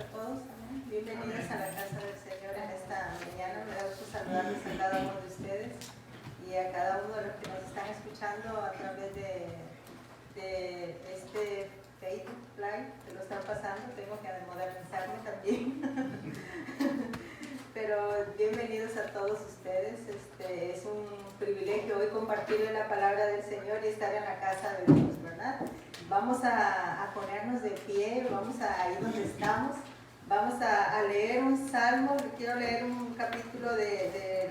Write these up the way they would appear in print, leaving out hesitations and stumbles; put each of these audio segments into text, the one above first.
a todos. Amén. Bienvenidos a la casa del Señor en esta mañana. Me da gusto saludarles a cada uno de ustedes y a cada uno de los que nos están escuchando a través de este Facebook Live que lo están pasando. Tengo que modernizarme también. Pero bienvenidos a todos ustedes. Es un privilegio hoy compartirle la palabra del Señor y estar en la casa de Dios, ¿verdad? Vamos a ponernos de pie, vamos a ir donde estamos, vamos a leer un salmo. Quiero leer un capítulo del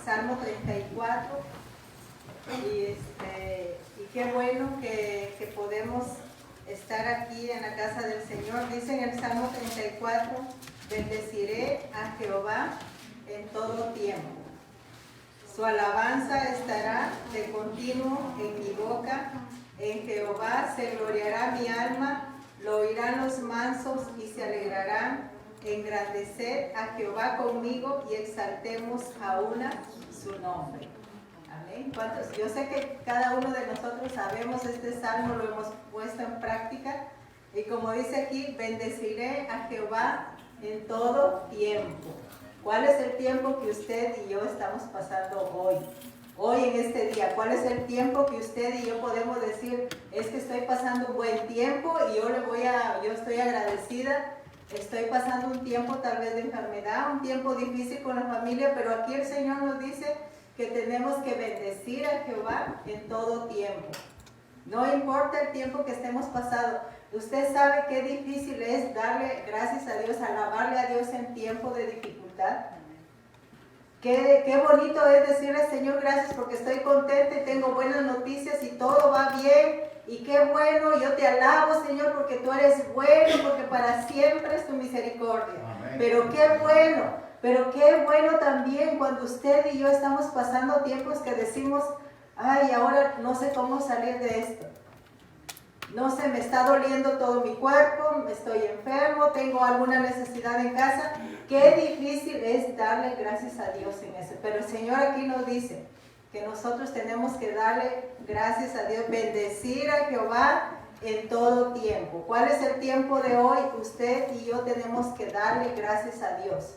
Salmo 34 y qué bueno que podemos estar aquí en la casa del Señor. Dice en el Salmo 34: bendeciré a Jehová en todo tiempo. Su alabanza estará de continuo en mi boca. En Jehová se gloriará mi alma, lo oirán los mansos y se alegrarán. Engrandeced a Jehová conmigo y exaltemos a una su nombre. Amén. ¿Cuántos? Yo sé que cada uno de nosotros sabemos este salmo, lo hemos puesto en práctica. Y como dice aquí, bendeciré a Jehová en todo tiempo. ¿Cuál es el tiempo que usted y yo estamos pasando hoy? Hoy en este día, ¿cuál es el tiempo que usted y yo podemos decir, es que estoy pasando un buen tiempo y yo estoy agradecida? Estoy pasando un tiempo tal vez de enfermedad, un tiempo difícil con la familia, pero aquí el Señor nos dice que tenemos que bendecir a Jehová en todo tiempo. No importa el tiempo que estemos pasando. Usted sabe qué difícil es darle gracias a Dios, alabarle a Dios en tiempo de dificultad. Qué bonito es decirle, Señor, gracias porque estoy contenta y tengo buenas noticias y todo va bien. Y qué bueno, yo te alabo, Señor, porque tú eres bueno, porque para siempre es tu misericordia. Amén. Pero qué bueno también cuando usted y yo estamos pasando tiempos que decimos, ay, ahora no sé cómo salir de esto. No sé, me está doliendo todo mi cuerpo, estoy enfermo, tengo alguna necesidad en casa. Qué difícil es darle gracias a Dios en eso. Pero el Señor aquí nos dice que nosotros tenemos que darle gracias a Dios, bendecir a Jehová en todo tiempo. ¿Cuál es el tiempo de hoy? Usted y yo tenemos que darle gracias a Dios.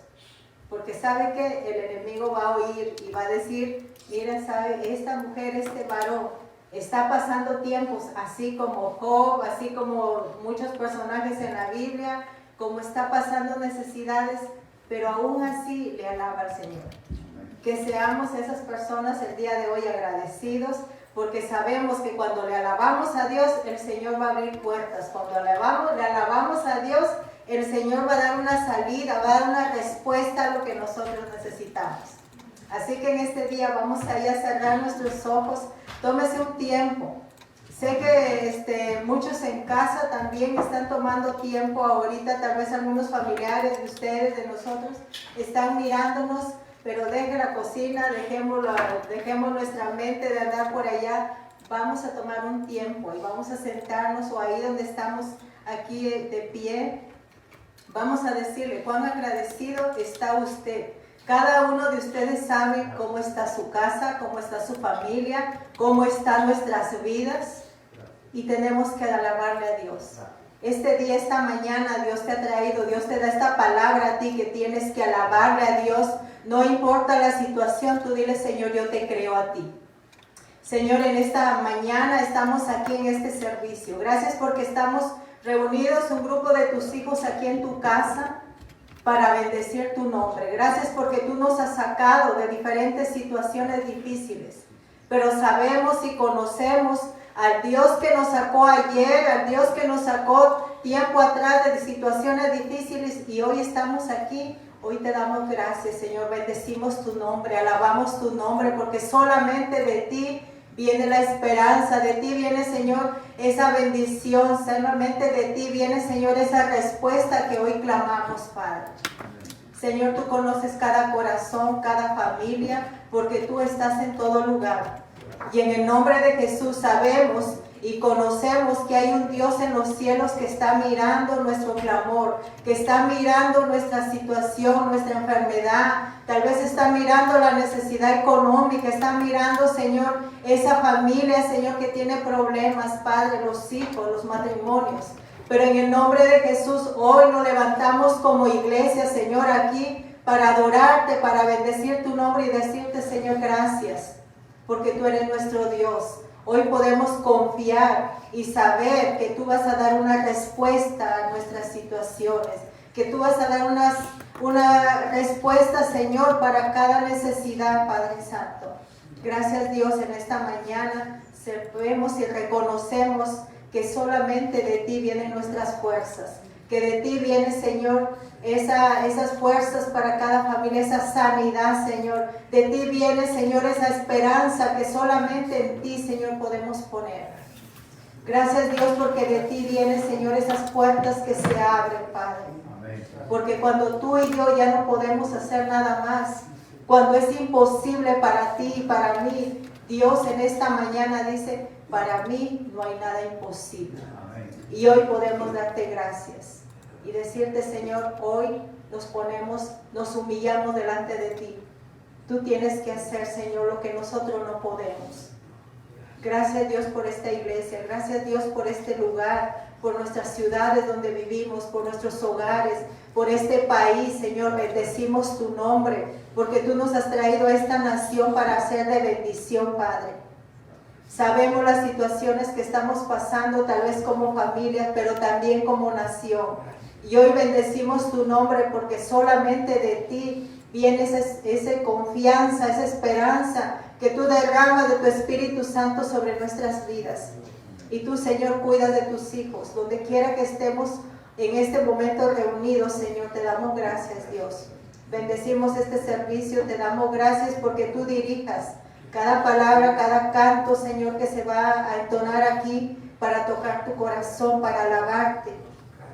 Porque sabe que el enemigo va a oír y va a decir, mira, sabe, esta mujer, este varón, está pasando tiempos así como Job, así como muchos personajes en la Biblia, como está pasando necesidades, pero aún así le alaba al Señor. Que seamos esas personas el día de hoy agradecidos, porque sabemos que cuando le alabamos a Dios, el Señor va a abrir puertas. Cuando le alabamos a Dios, el Señor va a dar una salida, va a dar una respuesta a lo que nosotros necesitamos. Así que en este día vamos a ir a cerrar nuestros ojos. Tómese un tiempo. Sé que muchos en casa también están tomando tiempo ahorita, tal vez algunos familiares de ustedes, de nosotros, están mirándonos, pero deje la cocina, dejemos nuestra mente de andar por allá. Vamos a tomar un tiempo y vamos a sentarnos o ahí donde estamos aquí de pie. Vamos a decirle cuán agradecido está usted. Cada uno de ustedes sabe cómo está su casa, cómo está su familia, cómo están nuestras vidas y tenemos que alabarle a Dios. Este día, esta mañana, Dios te ha traído, Dios te da esta palabra a ti que tienes que alabarle a Dios. No importa la situación, tú dile, Señor, yo te creo a ti. Señor, en esta mañana estamos aquí en este servicio. Gracias porque estamos reunidos, un grupo de tus hijos aquí en tu casa, para bendecir tu nombre. Gracias porque tú nos has sacado de diferentes situaciones difíciles, pero sabemos y conocemos al Dios que nos sacó ayer, al Dios que nos sacó tiempo atrás de situaciones difíciles y hoy estamos aquí. Hoy te damos gracias, Señor, bendecimos tu nombre, alabamos tu nombre porque solamente de ti viene la esperanza, de ti viene, Señor, esa bendición, solamente de ti viene, Señor, esa respuesta que hoy clamamos, Padre. Señor, tú conoces cada corazón, cada familia, porque tú estás en todo lugar. Y en el nombre de Jesús sabemos y conocemos que hay un Dios en los cielos que está mirando nuestro clamor, que está mirando nuestra situación, nuestra enfermedad, tal vez está mirando la necesidad económica, está mirando, Señor, esa familia, Señor, que tiene problemas, Padre, los hijos, los matrimonios. Pero en el nombre de Jesús, hoy nos levantamos como iglesia, Señor, aquí para adorarte, para bendecir tu nombre y decirte, Señor, gracias, porque tú eres nuestro Dios. Hoy podemos confiar y saber que tú vas a dar una respuesta a nuestras situaciones, que tú vas a dar una respuesta, Señor, para cada necesidad, Padre Santo. Gracias, Dios, en esta mañana sabemos y reconocemos que solamente de ti vienen nuestras fuerzas, que de ti viene, Señor, esas fuerzas para cada familia, esa sanidad, Señor. De ti viene, Señor, esa esperanza que solamente en ti, Señor, podemos poner. Gracias, Dios, porque de ti vienen, Señor, esas puertas que se abren, Padre. Porque cuando tú y yo ya no podemos hacer nada más, cuando es imposible para ti y para mí, Dios en esta mañana dice, para mí no hay nada imposible. Y hoy podemos darte gracias y decirte, Señor, hoy nos humillamos delante de ti. Tú tienes que hacer, Señor, lo que nosotros no podemos. Gracias, Dios, por esta iglesia. Gracias, Dios, por este lugar, por nuestras ciudades donde vivimos, por nuestros hogares, por este país, Señor. Bendecimos tu nombre, porque tú nos has traído a esta nación para hacer de bendición, Padre. Sabemos las situaciones que estamos pasando, tal vez como familias, pero también como nación. Y hoy bendecimos tu nombre porque solamente de ti viene esa confianza, esa esperanza que tú derramas de tu Espíritu Santo sobre nuestras vidas. Y tú, Señor, cuidas de tus hijos. Donde quiera que estemos en este momento reunidos, Señor, te damos gracias, Dios. Bendecimos este servicio, te damos gracias porque tú dirijas cada palabra, cada canto, Señor, que se va a entonar aquí para tocar tu corazón, para alabarte.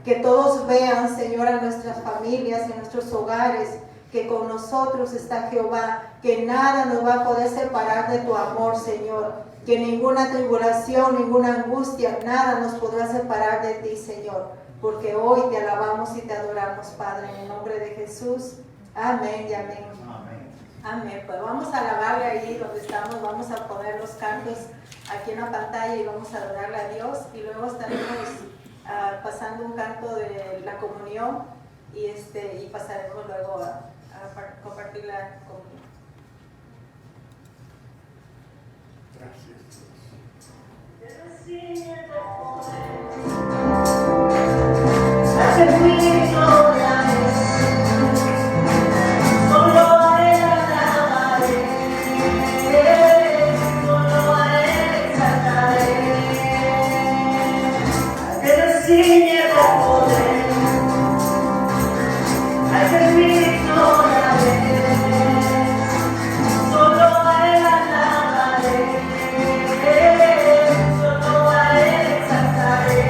Que todos vean, Señor, a nuestras familias, en nuestros hogares, que con nosotros está Jehová, que nada nos va a poder separar de tu amor, Señor. Que ninguna tribulación, ninguna angustia, nada nos podrá separar de ti, Señor. Porque hoy te alabamos y te adoramos, Padre, en el nombre de Jesús. Amén y amén. Amén. Pues vamos a alabarle ahí donde estamos, vamos a poner los cantos aquí en la pantalla y vamos a adorarle a Dios. Y luego estaremos pasando un canto de la comunión y pasaremos luego a compartir la comunión. Solo a él exaltaré.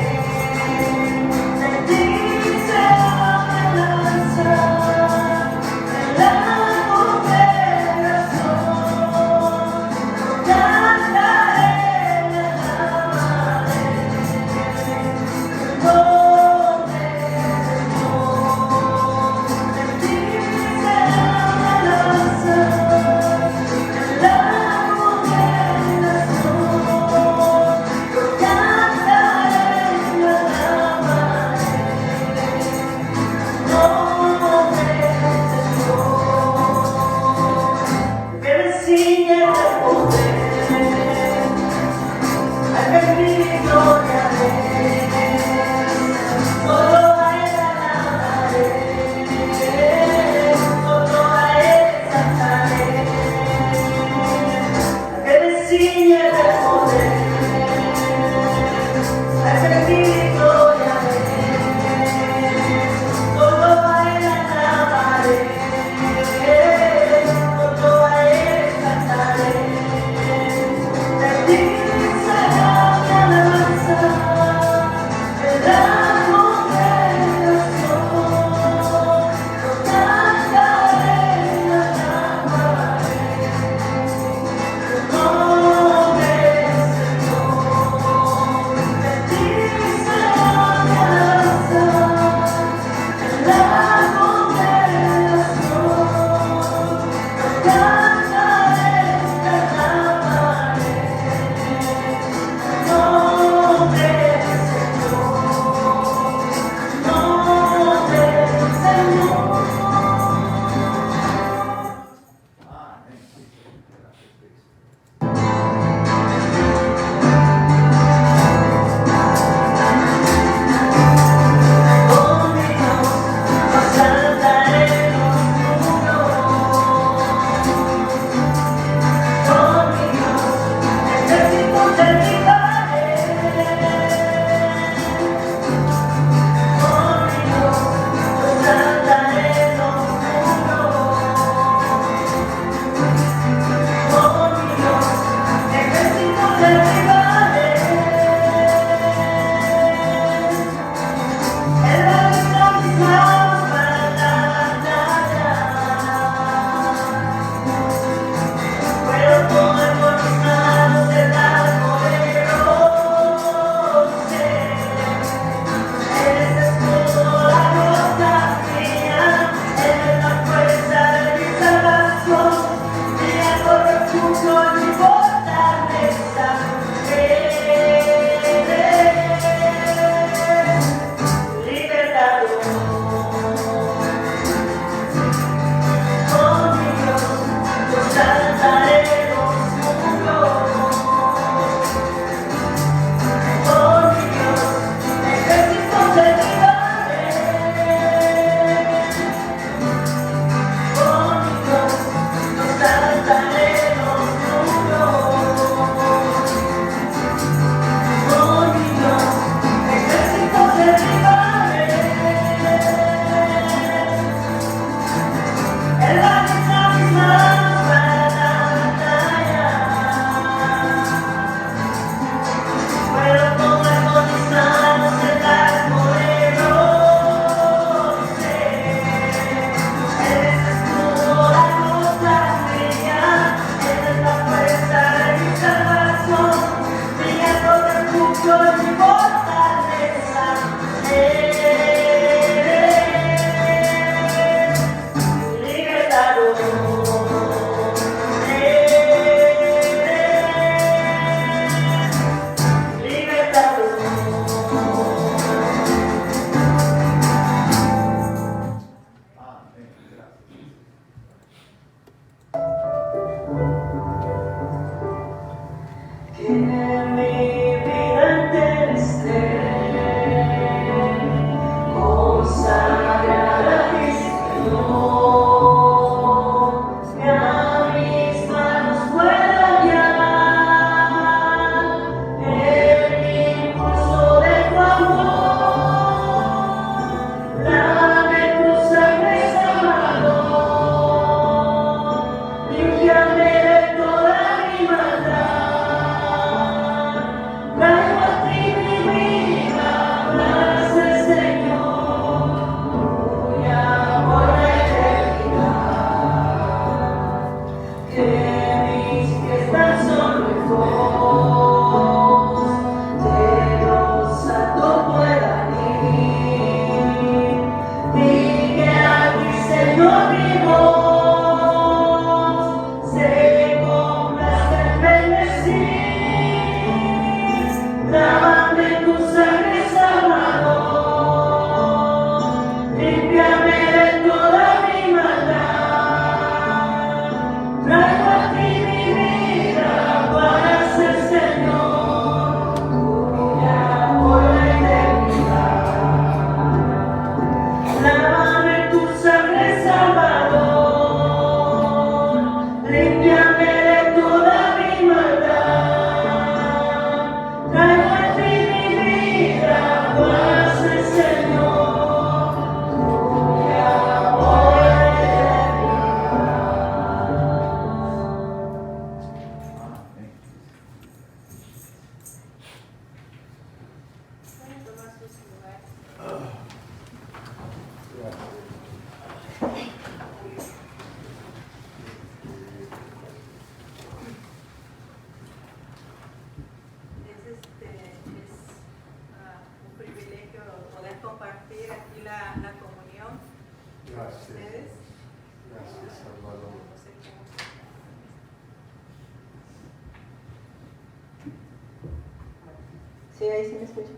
Sí, ahí sí me escuchan.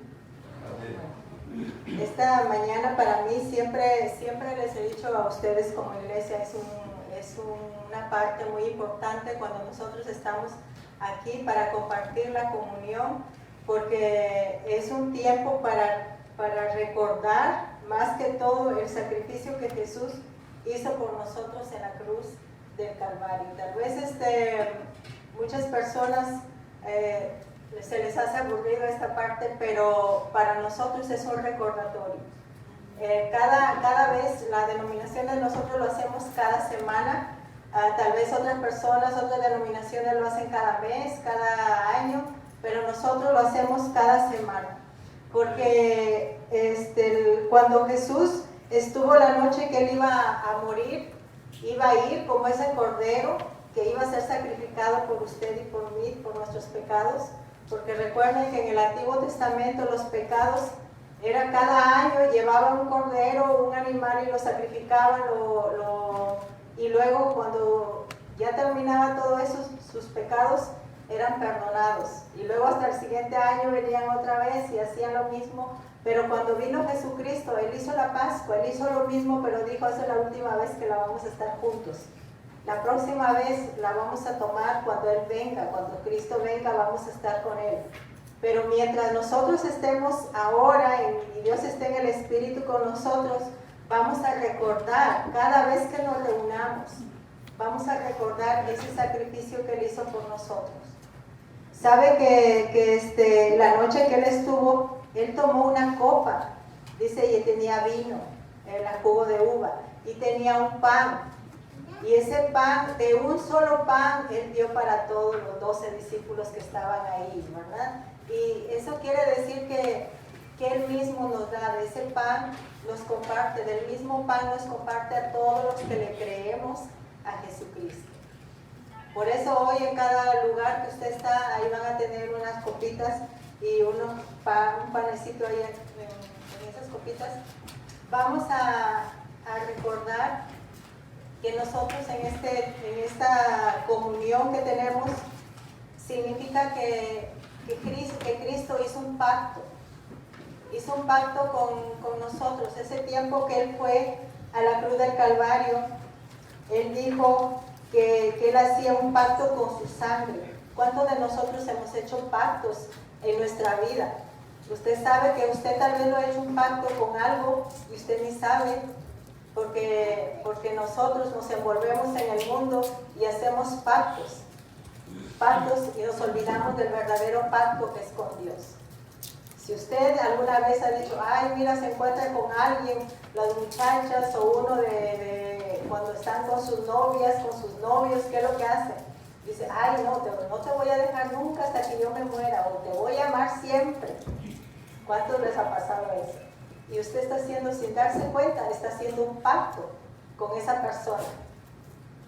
Esta mañana para mí siempre les he dicho a ustedes como iglesia, es una parte muy importante cuando nosotros estamos aquí para compartir la comunión, porque es un tiempo para recordar más que todo el sacrificio que Jesús hizo por nosotros en la cruz del Calvario. Tal vez muchas personas se les hace aburrido esta parte, pero para nosotros es un recordatorio. Cada vez, la denominación de nosotros lo hacemos cada semana, tal vez otras personas, otras denominaciones lo hacen cada mes, cada año, pero nosotros lo hacemos cada semana. Porque cuando Jesús estuvo la noche que Él iba a morir, iba a ir como ese cordero que iba a ser sacrificado por usted y por mí, por nuestros pecados, porque recuerden que en el Antiguo Testamento los pecados era cada año, llevaban un cordero, un animal y lo sacrificaban, y luego cuando ya terminaba todo eso, sus pecados eran perdonados, y luego hasta el siguiente año venían otra vez y hacían lo mismo. Pero cuando vino Jesucristo, Él hizo la Pascua, Él hizo lo mismo, pero dijo, esa es la última vez que la vamos a estar juntos. La próxima vez la vamos a tomar cuando Él venga, cuando Cristo venga vamos a estar con Él. Pero mientras nosotros estemos ahora y Dios esté en el Espíritu con nosotros, vamos a recordar, cada vez que nos reunamos, vamos a recordar ese sacrificio que Él hizo por nosotros. Sabe que la noche que Él estuvo, Él tomó una copa, dice, y tenía vino, el jugo de uva, y tenía un pan. Y ese pan, de un solo pan, Él dio para todos los 12 discípulos que estaban ahí, ¿verdad? Y eso quiere decir que Él mismo nos da, de ese pan nos comparte, del mismo pan nos comparte a todos los que le creemos a Jesucristo. Por eso hoy en cada lugar que usted está, ahí van a tener unas copitas y un panecito ahí en esas copitas. Vamos a recordar que nosotros en esta comunión que tenemos, significa que Cristo hizo un pacto con nosotros. Ese tiempo que Él fue a la cruz del Calvario, Él dijo que Él hacía un pacto con su sangre. ¿Cuántos de nosotros hemos hecho pactos en nuestra vida? Usted sabe que usted tal vez lo ha hecho un pacto con algo y usted ni sabe, porque nosotros nos envolvemos en el mundo y hacemos pactos y nos olvidamos del verdadero pacto que es con Dios. Si usted alguna vez ha dicho, ay, mira, se encuentra con alguien, las muchachas o uno cuando están con sus novias, con sus novios, ¿qué es lo que hacen? Dice, ay, no te voy a dejar nunca hasta que yo me muera, o te voy a amar siempre. ¿Cuántos les ha pasado eso? Y usted está haciendo, sin darse cuenta, está haciendo un pacto con esa persona.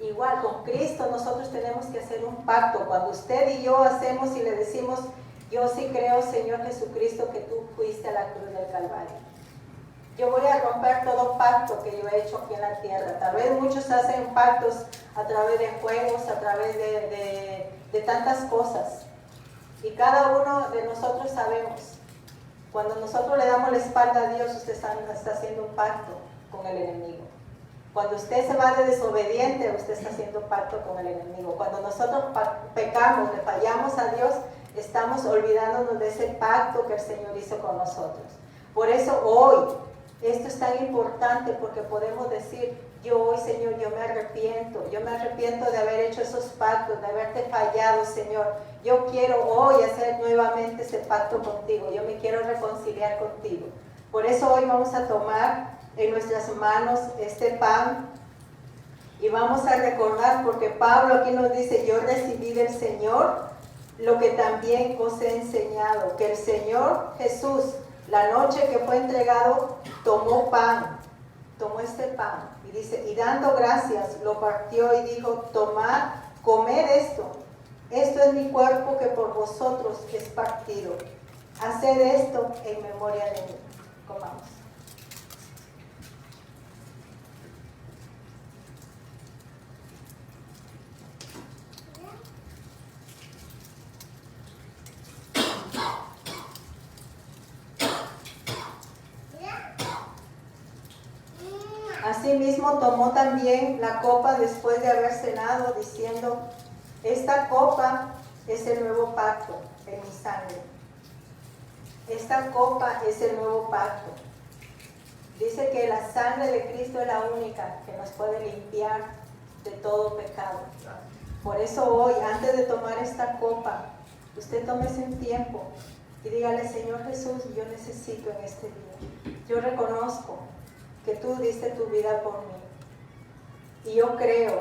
Igual, con Cristo nosotros tenemos que hacer un pacto. Cuando usted y yo hacemos y le decimos, yo sí creo, Señor Jesucristo, que tú fuiste a la cruz del Calvario. Yo voy a romper todo pacto que yo he hecho aquí en la tierra. Tal vez muchos hacen pactos a través de juegos, a través de tantas cosas. Y cada uno de nosotros sabemos, cuando nosotros le damos la espalda a Dios, usted está haciendo un pacto con el enemigo. Cuando usted se va de desobediente, usted está haciendo pacto con el enemigo. Cuando nosotros pecamos, le fallamos a Dios, estamos olvidándonos de ese pacto que el Señor hizo con nosotros. Por eso hoy, esto es tan importante, porque podemos decir, yo hoy, Señor, yo me arrepiento de haber hecho esos pactos, de haberte fallado, Señor. Yo quiero hoy hacer nuevamente ese pacto contigo, yo me quiero reconciliar contigo. Por eso hoy vamos a tomar en nuestras manos este pan y vamos a recordar, porque Pablo aquí nos dice, yo recibí del Señor lo que también os he enseñado, que el Señor Jesús, la noche que fue entregado, tomó este pan, y dice, y dando gracias, lo partió y dijo, tomad, comed esto es mi cuerpo que por vosotros es partido. Haced esto en memoria de mí. Comamos. Asimismo tomó también la copa después de haber cenado, diciendo: esta copa es el nuevo pacto en mi sangre. Esta copa es el nuevo pacto. Dice que la sangre de Cristo es la única que nos puede limpiar de todo pecado. Por eso hoy, antes de tomar esta copa, usted tómese un tiempo y dígale: Señor Jesús, yo necesito en este día. Yo reconozco que tú diste tu vida por mí. Y yo creo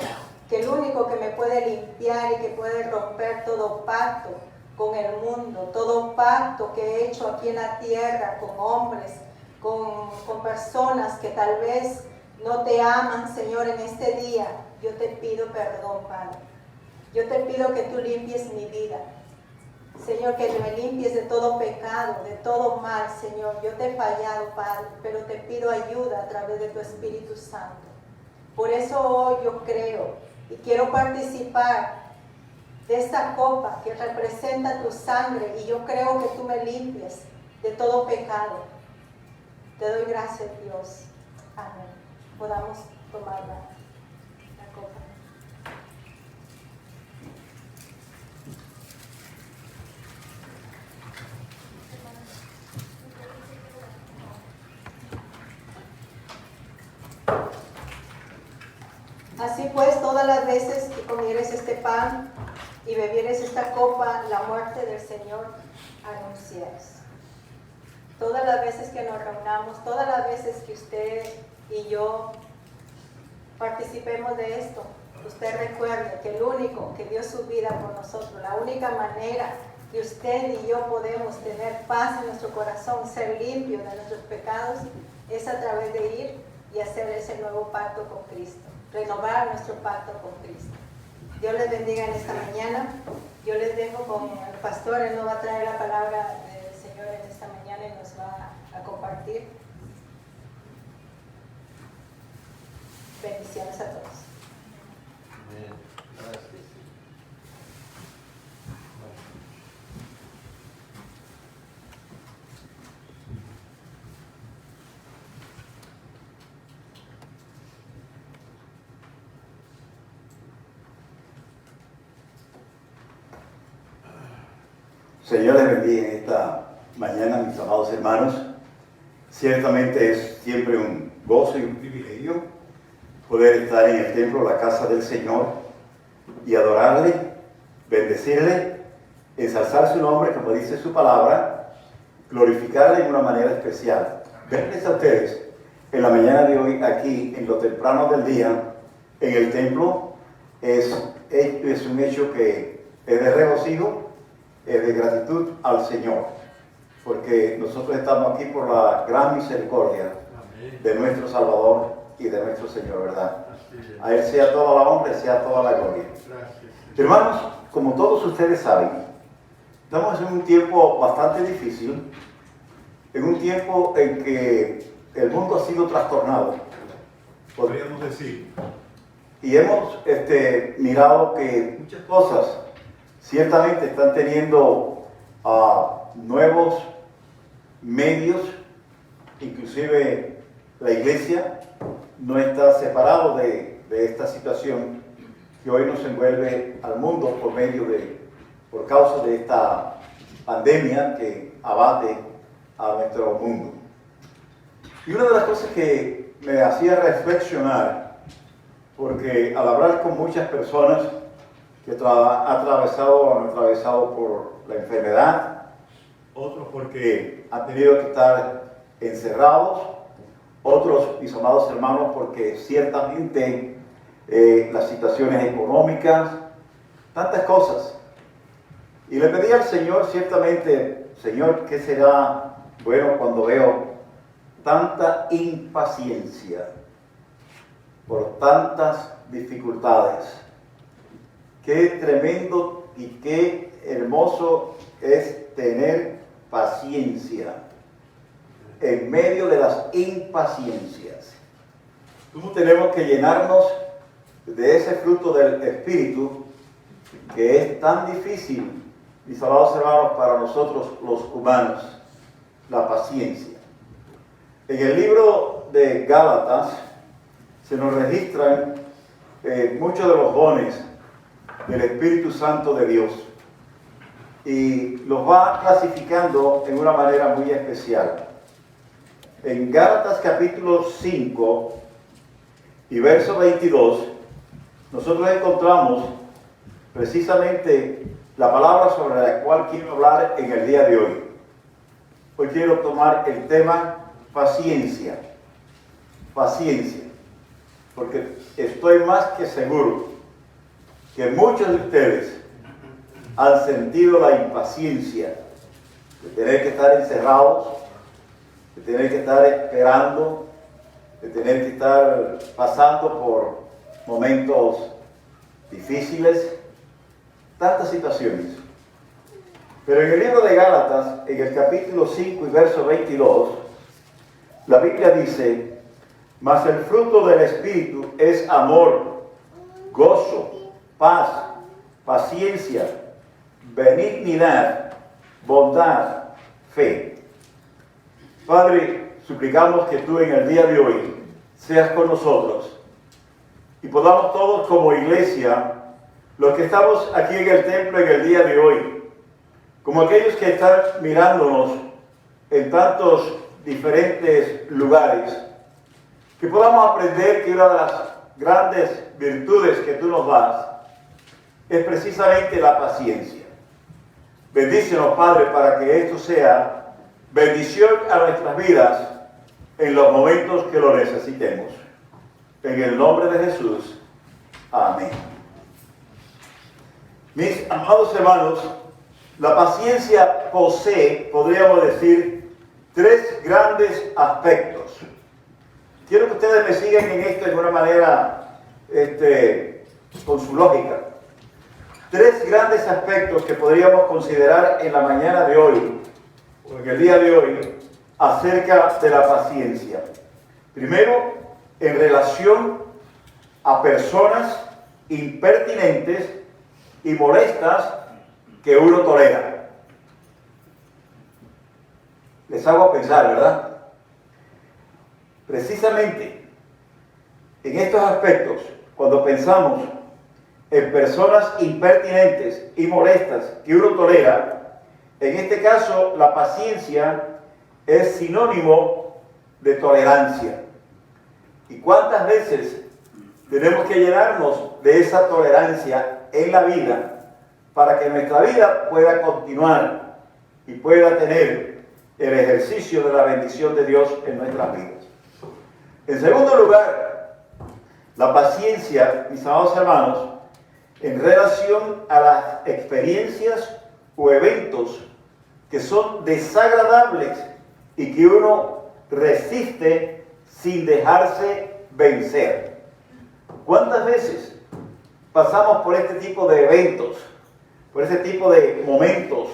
que el único que me puede limpiar y que puede romper todo pacto con el mundo, todo pacto que he hecho aquí en la tierra con hombres, con personas que tal vez no te aman, Señor, en este día, yo te pido perdón, Padre. Yo te pido que tú limpies mi vida. Señor, que me limpies de todo pecado, de todo mal, Señor. Yo te he fallado, Padre, pero te pido ayuda a través de tu Espíritu Santo. Por eso hoy yo creo y quiero participar de esta copa que representa tu sangre, y yo creo que tú me limpies de todo pecado. Te doy gracias, Dios. Amén. Podamos tomar la copa. Así pues, todas las veces que comieres este pan y bebieres esta copa, la muerte del Señor anunciáis. Todas las veces que nos reunamos, todas las veces que usted y yo participemos de esto, usted recuerde que el único que dio su vida por nosotros, la única manera que usted y yo podemos tener paz en nuestro corazón, ser limpios de nuestros pecados, es a través de ir y hacer ese nuevo pacto con Cristo, renovar nuestro pacto con Cristo. Dios les bendiga en esta mañana. Yo les dejo con el pastor. Él nos va a traer la palabra del Señor en esta mañana y nos va a compartir. Bendiciones a todos. Amén. Gracias. Señor les bendiga en esta mañana, mis amados hermanos. Ciertamente es siempre un gozo y un privilegio poder estar en el templo, la casa del Señor, y adorarle, bendecirle, ensalzar su nombre, como dice su palabra, glorificarle de una manera especial. Verles a ustedes en la mañana de hoy aquí, en lo temprano del día, en el templo, es un hecho que es de regocijo, de gratitud al Señor, porque nosotros estamos aquí por la gran misericordia de nuestro Salvador y de nuestro Señor, ¿verdad? A Él sea toda la honra, sea toda la gloria. Hermanos, como todos ustedes saben, estamos en un tiempo bastante difícil, en un tiempo en que el mundo ha sido trastornado, podríamos decir, y hemos mirado que muchas cosas ciertamente están teniendo nuevos medios, inclusive la iglesia no está separado de esta situación que hoy nos envuelve al mundo por causa de esta pandemia que abate a nuestro mundo. Y una de las cosas que me hacía reflexionar, porque al hablar con muchas personas que han atravesado por la enfermedad, otros porque han tenido que estar encerrados, otros, mis amados hermanos, porque ciertamente las situaciones económicas, tantas cosas. Y le pedí al Señor, ciertamente, Señor, ¿qué será bueno cuando veo tanta impaciencia por tantas dificultades? Qué tremendo y qué hermoso es tener paciencia en medio de las impaciencias. ¿Cómo tenemos que llenarnos de ese fruto del Espíritu que es tan difícil, mis amados hermanos, para nosotros los humanos? La paciencia. En el libro de Gálatas se nos registran muchos de los dones del Espíritu Santo de Dios y los va clasificando en una manera muy especial. En Gálatas capítulo 5 y verso 22, nosotros encontramos precisamente la palabra sobre la cual quiero hablar en el día de hoy. Hoy quiero tomar el tema paciencia. Paciencia. Porque estoy más que seguro que muchos de ustedes han sentido la impaciencia de tener que estar encerrados, de tener que estar esperando, de tener que estar pasando por momentos difíciles, tantas situaciones. Pero en el libro de Gálatas, en el capítulo 5 y verso 22, la Biblia dice: mas el fruto del Espíritu es amor, gozo, paz, paciencia, benignidad, bondad, fe. Padre, suplicamos que tú en el día de hoy seas con nosotros y podamos todos como iglesia, los que estamos aquí en el templo en el día de hoy, como aquellos que están mirándonos en tantos diferentes lugares, que podamos aprender que una de las grandes virtudes que tú nos das es precisamente la paciencia. Bendícenos, Padre, para que esto sea bendición a nuestras vidas en los momentos que lo necesitemos. En el nombre de Jesús. Amén. Mis amados hermanos, la paciencia posee, podríamos decir, tres grandes aspectos. Quiero que ustedes me sigan en esto de una manera, con su lógica. Tres grandes aspectos que podríamos considerar en la mañana de hoy, o en el día de hoy, acerca de la paciencia. Primero, en relación a personas impertinentes y molestas que uno tolera. Les hago pensar, ¿verdad? Precisamente en estos aspectos, cuando pensamos en personas impertinentes y molestas que uno tolera, en este caso la paciencia es sinónimo de tolerancia. ¿Y cuántas veces tenemos que llenarnos de esa tolerancia en la vida para que nuestra vida pueda continuar y pueda tener el ejercicio de la bendición de Dios en nuestras vidas? En segundo lugar, la paciencia, mis amados hermanos, en relación a las experiencias o eventos que son desagradables y que uno resiste sin dejarse vencer. ¿Cuántas veces pasamos por este tipo de eventos, por este tipo de momentos,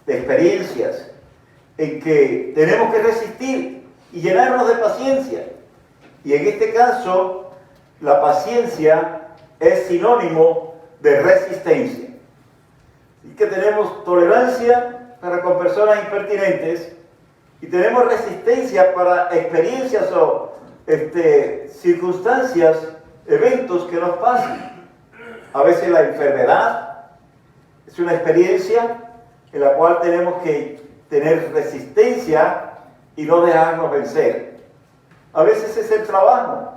de experiencias, en que tenemos que resistir y llenarnos de paciencia? Y en este caso, la paciencia es sinónimo de resistencia. Y que tenemos tolerancia para con personas impertinentes y tenemos resistencia para experiencias o circunstancias, eventos que nos pasan. A veces la enfermedad es una experiencia en la cual tenemos que tener resistencia y no dejarnos vencer. A veces es el trabajo,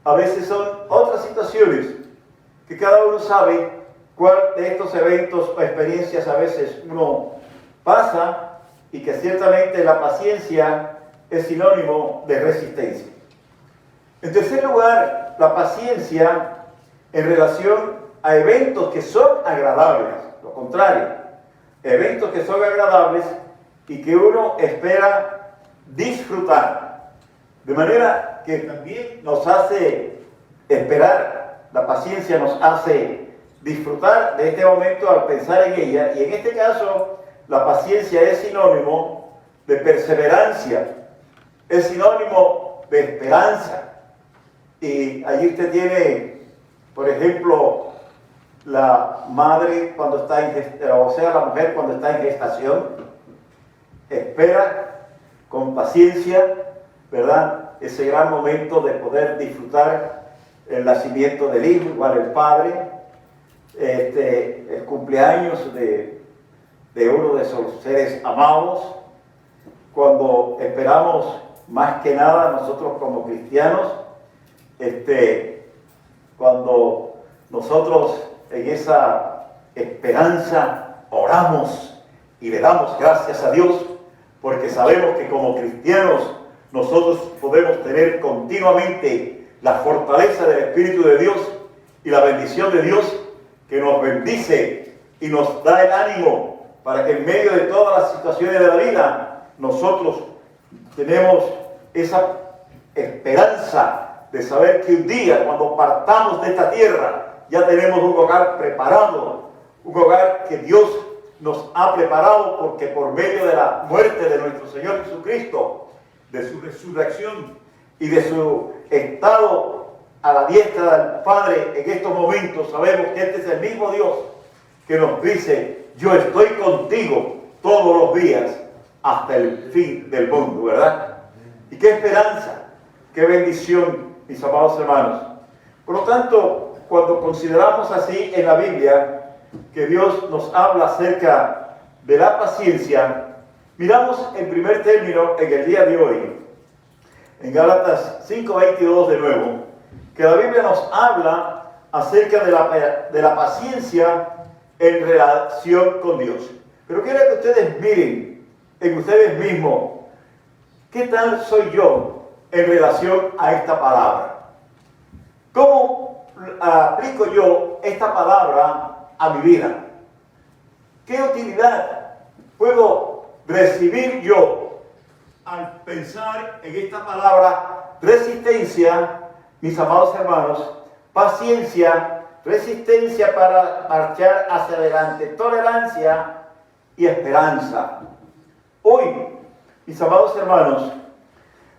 a veces son otras situaciones que cada uno sabe cuál de estos eventos o experiencias a veces uno pasa y que ciertamente la paciencia es sinónimo de resistencia. En tercer lugar, la paciencia en relación a eventos que son agradables, lo contrario, eventos que son agradables y que uno espera disfrutar. De manera que también nos hace esperar, la paciencia nos hace disfrutar de este momento al pensar en ella, y en este caso la paciencia es sinónimo de perseverancia, es sinónimo de esperanza. Y allí usted tiene, por ejemplo, la madre cuando está en gestación, o sea, la mujer cuando está en gestación, espera con paciencia, ¿verdad?, ese gran momento de poder disfrutar el nacimiento del Hijo, igual el Padre, el cumpleaños de uno de esos seres amados, cuando esperamos más que nada nosotros como cristianos, cuando nosotros en esa esperanza oramos y le damos gracias a Dios, porque sabemos que como cristianos nosotros podemos tener continuamente la fortaleza del Espíritu de Dios y la bendición de Dios que nos bendice y nos da el ánimo para que en medio de todas las situaciones de la vida nosotros tenemos esa esperanza de saber que un día cuando partamos de esta tierra ya tenemos un hogar preparado, un hogar que Dios nos ha preparado, porque por medio de la muerte de nuestro Señor Jesucristo, de su resurrección y de su estado a la diestra del Padre en estos momentos, sabemos que este es el mismo Dios que nos dice: yo estoy contigo todos los días hasta el fin del mundo, ¿verdad? Y qué esperanza, qué bendición, mis amados hermanos. Por lo tanto, cuando consideramos así en la Biblia que Dios nos habla acerca de la paciencia, miramos en primer término en el día de hoy, en Gálatas 5:22 de nuevo, que la Biblia nos habla acerca de la paciencia en relación con Dios. Pero quiero que ustedes miren en ustedes mismos, ¿qué tal soy yo en relación a esta palabra? ¿Cómo aplico yo esta palabra a mi vida? ¿Qué utilidad puedo recibir yo al pensar en esta palabra resistencia, mis amados hermanos, paciencia, resistencia para marchar hacia adelante, tolerancia y esperanza? Hoy, mis amados hermanos,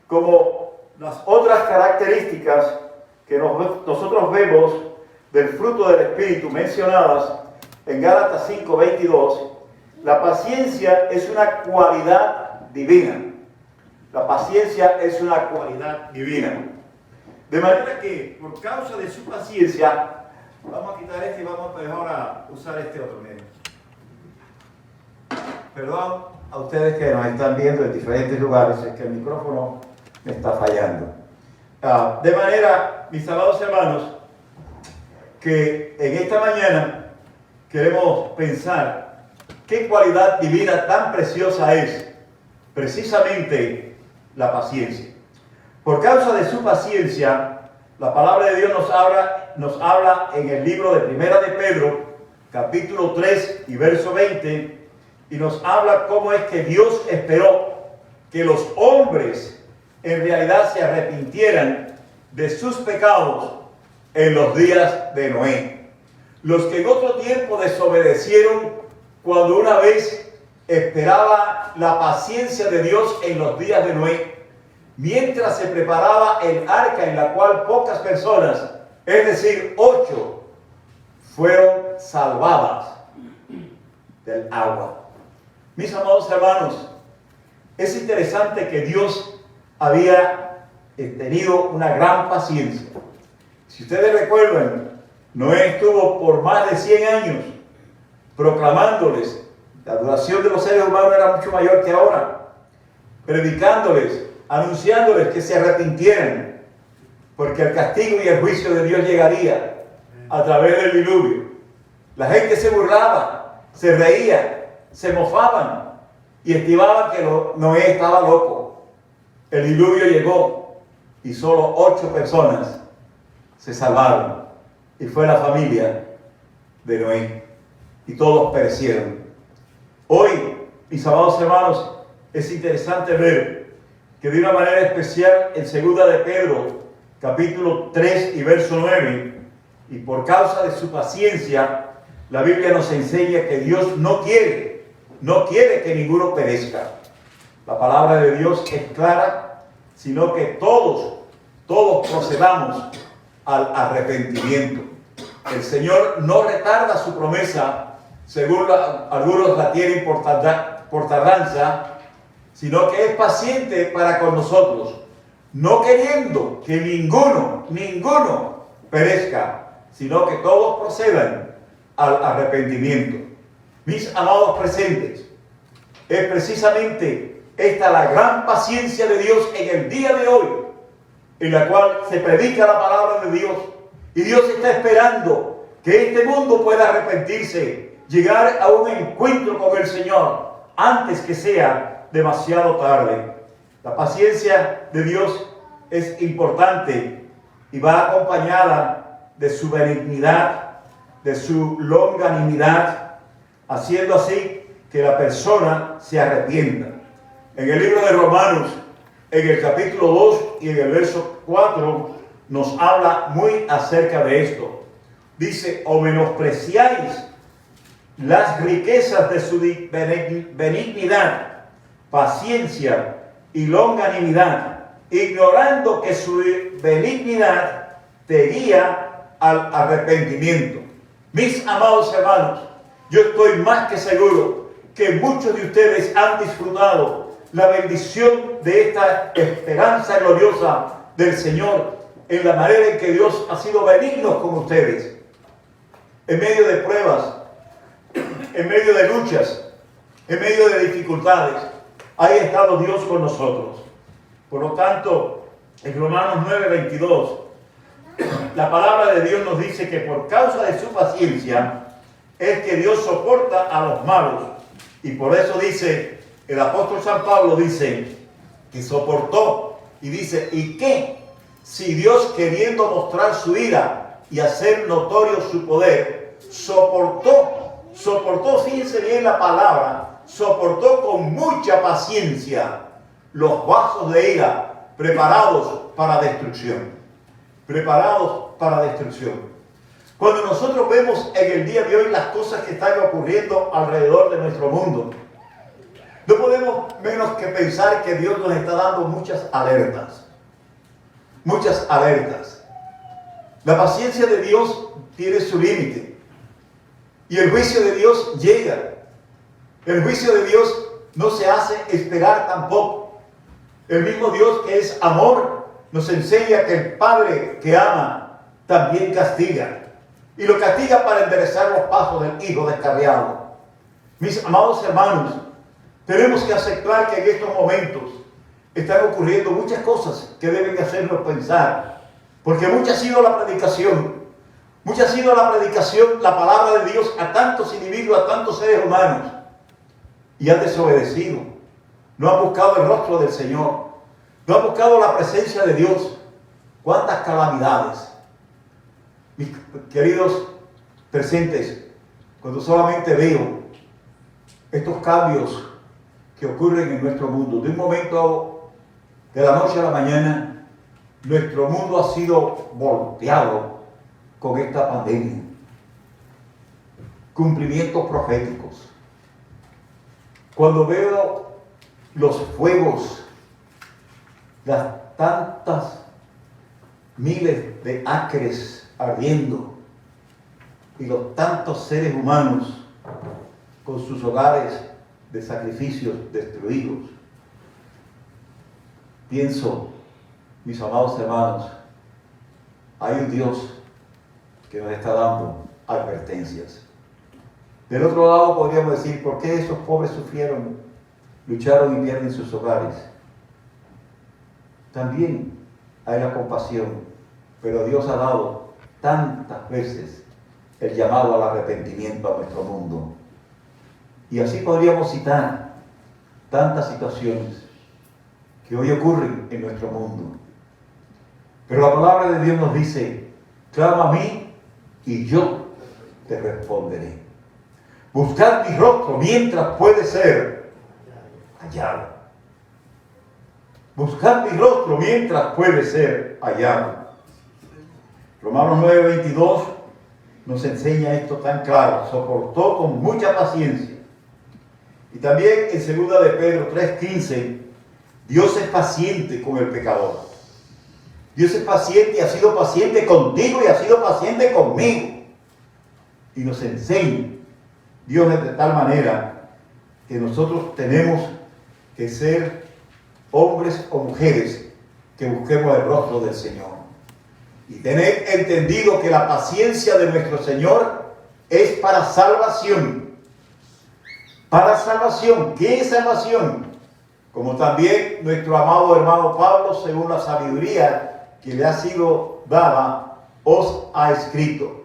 como las otras características que nosotros vemos del fruto del Espíritu mencionadas en Gálatas 5:22, la paciencia es una cualidad divina. La paciencia es una cualidad divina. De manera que, por causa de su paciencia, vamos a quitar este y vamos mejor a usar este otro medio. Perdón a ustedes que nos están viendo en diferentes lugares, es que el micrófono me está fallando. De manera, mis amados hermanos, que en esta mañana queremos pensar qué cualidad divina tan preciosa es precisamente la paciencia. Por causa de su paciencia, la palabra de Dios nos habla en el libro de Primera de Pedro, capítulo 3 y verso 20, y nos habla cómo es que Dios esperó que los hombres en realidad se arrepintieran de sus pecados en los días de Noé. Los que en otro tiempo desobedecieron cuando una vez esperaba la paciencia de Dios en los días de Noé, mientras se preparaba el arca en la cual pocas personas, es decir, 8, fueron salvadas del agua. Mis amados hermanos, es interesante que Dios había tenido una gran paciencia. Si ustedes recuerdan, Noé estuvo por más de 100 años proclamándoles, la duración de los seres humanos era mucho mayor que ahora, predicándoles, anunciándoles que se arrepintieran, porque el castigo y el juicio de Dios llegaría a través del diluvio. La gente se burlaba, se reía, se mofaban y estimaban que Noé estaba loco. El diluvio llegó y solo 8 personas se salvaron, y fue la familia de Noé, y todos perecieron. Hoy, mis amados hermanos, es interesante ver que de una manera especial en 2 de Pedro, capítulo 3 y verso 9, y por causa de su paciencia, la Biblia nos enseña que Dios no quiere que ninguno perezca. La palabra de Dios es clara, sino que todos procedamos al arrepentimiento. El Señor no retarda su promesa, según algunos la tienen por tardanza, sino que es paciente para con nosotros, no queriendo que ninguno perezca, sino que todos procedan al arrepentimiento. Mis amados presentes, es precisamente esta la gran paciencia de Dios en el día de hoy, en la cual se predica la palabra de Dios, y Dios está esperando que este mundo pueda arrepentirse, llegar a un encuentro con el Señor antes que sea demasiado tarde. La paciencia de Dios es importante y va acompañada de su benignidad, de su longanimidad, haciendo así que la persona se arrepienta. En el libro de Romanos, en el capítulo 2 y en el verso 4, nos habla muy acerca de esto. Dice: o menospreciáis las riquezas de su benignidad, paciencia y longanimidad, ignorando que su benignidad te guía al arrepentimiento. Mis amados hermanos, yo estoy más que seguro que muchos de ustedes han disfrutado la bendición de esta esperanza gloriosa del Señor en la manera en que Dios ha sido benigno con ustedes. En medio de pruebas, en medio de luchas, en medio de dificultades, ha estado Dios con nosotros. Por lo tanto, en Romanos 9:22, la palabra de Dios nos dice que por causa de su paciencia es que Dios soporta a los malos. Y por eso dice, el apóstol San Pablo dice que soportó, y dice: ¿y qué? Si Dios, queriendo mostrar su ira y hacer notorio su poder, soportó, fíjense bien la palabra, soportó con mucha paciencia los vasos de ira preparados para destrucción. Preparados para destrucción. Cuando nosotros vemos en el día de hoy las cosas que están ocurriendo alrededor de nuestro mundo, no podemos menos que pensar que Dios nos está dando muchas alertas. Muchas alertas. La paciencia de Dios tiene su límite. Y el juicio de Dios llega. El juicio de Dios no se hace esperar tampoco. El mismo Dios, que es amor, nos enseña que el Padre que ama también castiga. Y lo castiga para enderezar los pasos del hijo descarriado. Mis amados hermanos, tenemos que aceptar que en estos momentos están ocurriendo muchas cosas que deben hacernos pensar. Porque mucha ha sido la predicación. Mucha ha sido la predicación, la palabra de Dios a tantos individuos, a tantos seres humanos. Y han desobedecido. No han buscado el rostro del Señor. No han buscado la presencia de Dios. ¿Cuántas calamidades? Mis queridos presentes, cuando solamente veo estos cambios que ocurren en nuestro mundo, de un momento, de la noche a la mañana, nuestro mundo ha sido volteado con esta pandemia. Cumplimientos proféticos. Cuando veo los fuegos, las tantas miles de acres ardiendo y los tantos seres humanos con sus hogares de sacrificios destruidos, pienso, mis amados hermanos, hay un Dios que nos está dando advertencias. Del otro lado podríamos decir: ¿por qué esos pobres sufrieron, lucharon y pierden sus hogares? También hay la compasión, pero Dios ha dado tantas veces el llamado al arrepentimiento a nuestro mundo. Y así podríamos citar tantas situaciones que hoy ocurren en nuestro mundo. Pero la palabra de Dios nos dice: clama a mí y yo te responderé. Buscad mi rostro mientras puede ser hallado. Buscad mi rostro mientras puede ser hallado. Romanos 9:22 nos enseña esto tan claro. Soportó con mucha paciencia. Y también en 2 de Pedro 3:15, Dios es paciente con el pecador. Dios es paciente y ha sido paciente contigo y ha sido paciente conmigo. Y nos enseña Dios de tal manera que nosotros tenemos que ser hombres o mujeres que busquemos el rostro del Señor. Y tener entendido que la paciencia de nuestro Señor es para salvación. Para salvación. ¿Qué es salvación? Como también nuestro amado hermano Pablo, según la sabiduría que le ha sido dada, os ha escrito.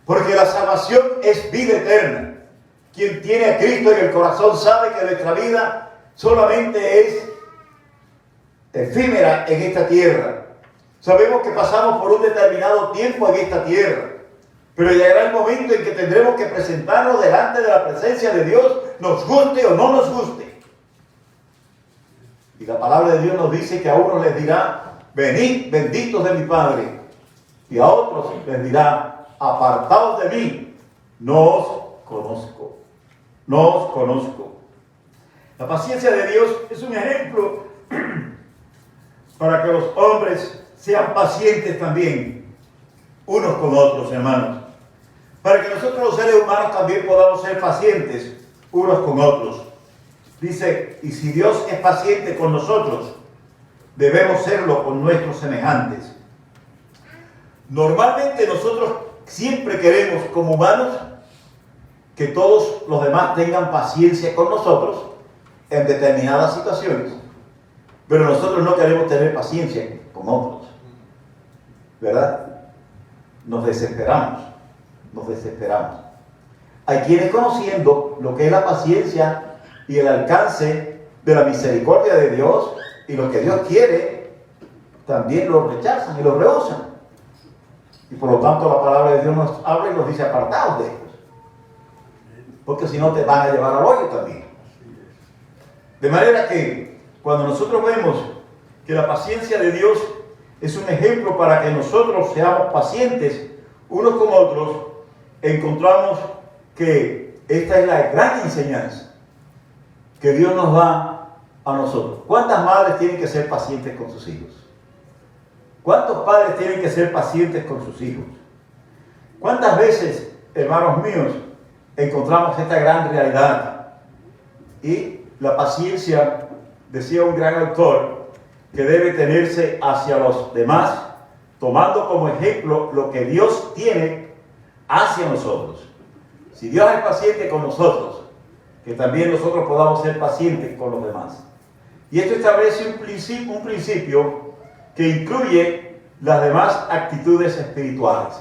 Porque la salvación es vida eterna. Quien tiene a Cristo en el corazón sabe que nuestra vida solamente es efímera en esta tierra. Sabemos que pasamos por un determinado tiempo en esta tierra, pero llegará el momento en que tendremos que presentarnos delante de la presencia de Dios, nos guste o no nos guste. Y la palabra de Dios nos dice que a unos les dirá, venid benditos de mi Padre, y a otros les dirá, apartaos de mí, no os conozco, no os conozco. La paciencia de Dios es un ejemplo para que los hombres sean pacientes también, unos con otros, hermanos. Para que nosotros los seres humanos también podamos ser pacientes, unos con otros. Dice, y si Dios es paciente con nosotros, debemos serlo con nuestros semejantes. Normalmente nosotros siempre queremos, como humanos, que todos los demás tengan paciencia con nosotros en determinadas situaciones. Pero nosotros no queremos tener paciencia con otros. ¿Verdad? Nos desesperamos. Nos desesperamos. Hay quienes, conociendo lo que es la paciencia y el alcance de la misericordia de Dios y lo que Dios quiere, también lo rechazan y lo rehúsan. Y por lo tanto la palabra de Dios nos habla y nos dice, apartaos de ellos. Porque si no te van a llevar al hoyo también. De manera que cuando nosotros vemos que la paciencia de Dios es un ejemplo para que nosotros seamos pacientes unos con otros, encontramos que esta es la gran enseñanza que Dios nos da a nosotros. ¿Cuántas madres tienen que ser pacientes con sus hijos? ¿Cuántos padres tienen que ser pacientes con sus hijos? ¿Cuántas veces, hermanos míos, encontramos esta gran realidad? Y la paciencia, decía un gran autor, que debe tenerse hacia los demás, tomando como ejemplo lo que Dios tiene hacia nosotros. Si Dios es paciente con nosotros, que también nosotros podamos ser pacientes con los demás. Y esto establece un principio que incluye las demás actitudes espirituales.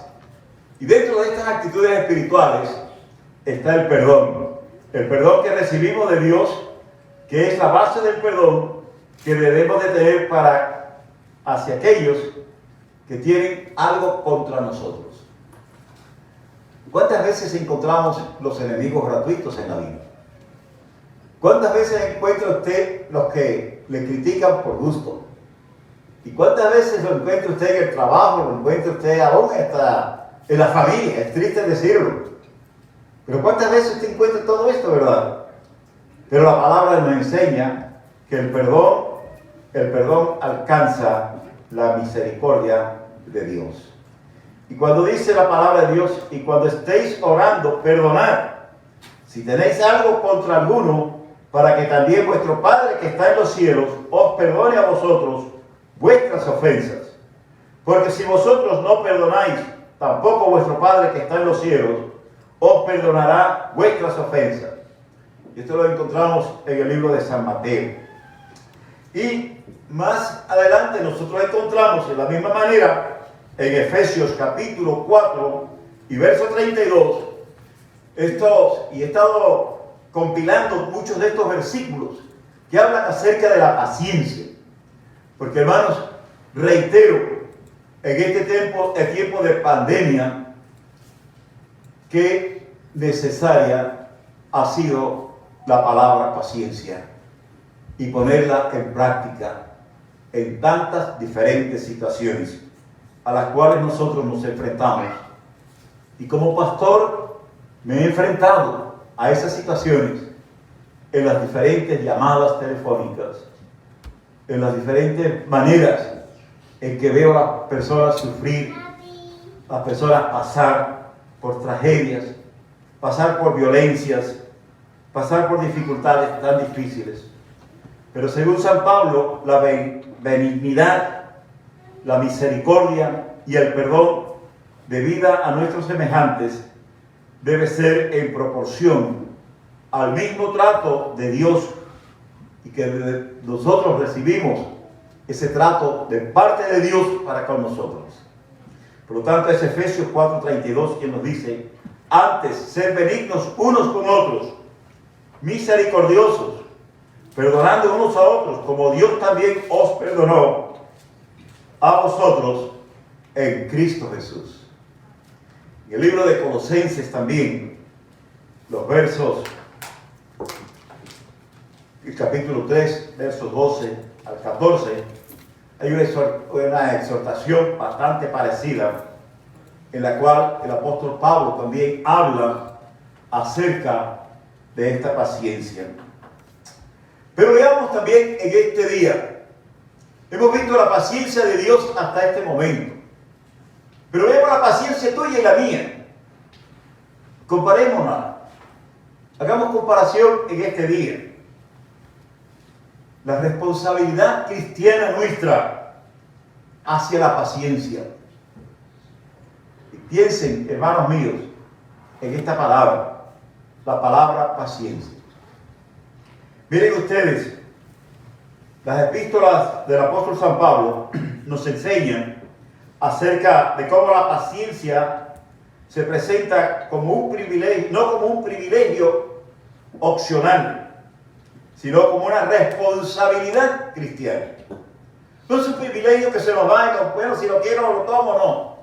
Y dentro de estas actitudes espirituales está el perdón. El perdón que recibimos de Dios, que es la base del perdón que debemos de tener hacia aquellos que tienen algo contra nosotros. ¿Cuántas veces encontramos los enemigos gratuitos en la vida? ¿Cuántas veces encuentra usted los que le critican por gusto? ¿Y cuántas veces lo encuentra usted en el trabajo, lo encuentra usted aún hasta en la familia? Es triste decirlo. Pero ¿cuántas veces usted encuentra todo esto, verdad? Pero la palabra nos enseña que el perdón alcanza la misericordia de Dios. Y cuando dice la palabra de Dios, y cuando estéis orando, perdonad, si tenéis algo contra alguno, para que también vuestro Padre que está en los cielos os perdone a vosotros vuestras ofensas. Porque si vosotros no perdonáis, tampoco vuestro Padre que está en los cielos os perdonará vuestras ofensas. Y esto lo encontramos en el libro de San Mateo. Y más adelante nosotros encontramos de la misma manera en Efesios capítulo 4 y verso 32. He estado compilando muchos de estos versículos que hablan acerca de la paciencia. Porque, hermanos, reitero, en este tiempo de pandemia, qué necesaria ha sido la palabra paciencia y ponerla en práctica en tantas diferentes situaciones a las cuales nosotros nos enfrentamos. Y como pastor me he enfrentado a esas situaciones en las diferentes llamadas telefónicas, en las diferentes maneras en que veo a las personas sufrir, a las personas pasar por tragedias, pasar por violencias, pasar por dificultades tan difíciles. Pero según San Pablo, la benignidad la misericordia y el perdón debida a nuestros semejantes debe ser en proporción al mismo trato de Dios y que nosotros recibimos ese trato de parte de Dios para con nosotros. Por lo tanto, es Efesios 4:32 quien nos dice: antes, sed benignos unos con otros, misericordiosos, perdonando unos a otros, como Dios también os perdonó a vosotros en Cristo Jesús. En el libro de Colosenses también, los versos, el capítulo 3, versos 12 al 14, hay una exhortación bastante parecida, en la cual el apóstol Pablo también habla acerca de esta paciencia. Pero veamos también en este día, hemos visto la paciencia de Dios hasta este momento, pero veamos la paciencia tuya y la mía. Comparémosla, hagamos comparación en este día. La responsabilidad cristiana nuestra hacia la paciencia. Y piensen, hermanos míos, en esta palabra, la palabra paciencia. Miren ustedes, las epístolas del apóstol San Pablo nos enseñan acerca de cómo la paciencia se presenta como un privilegio, no como un privilegio opcional, sino como una responsabilidad cristiana. No es un privilegio que se nos va y bueno, si lo quiero lo tomo, no.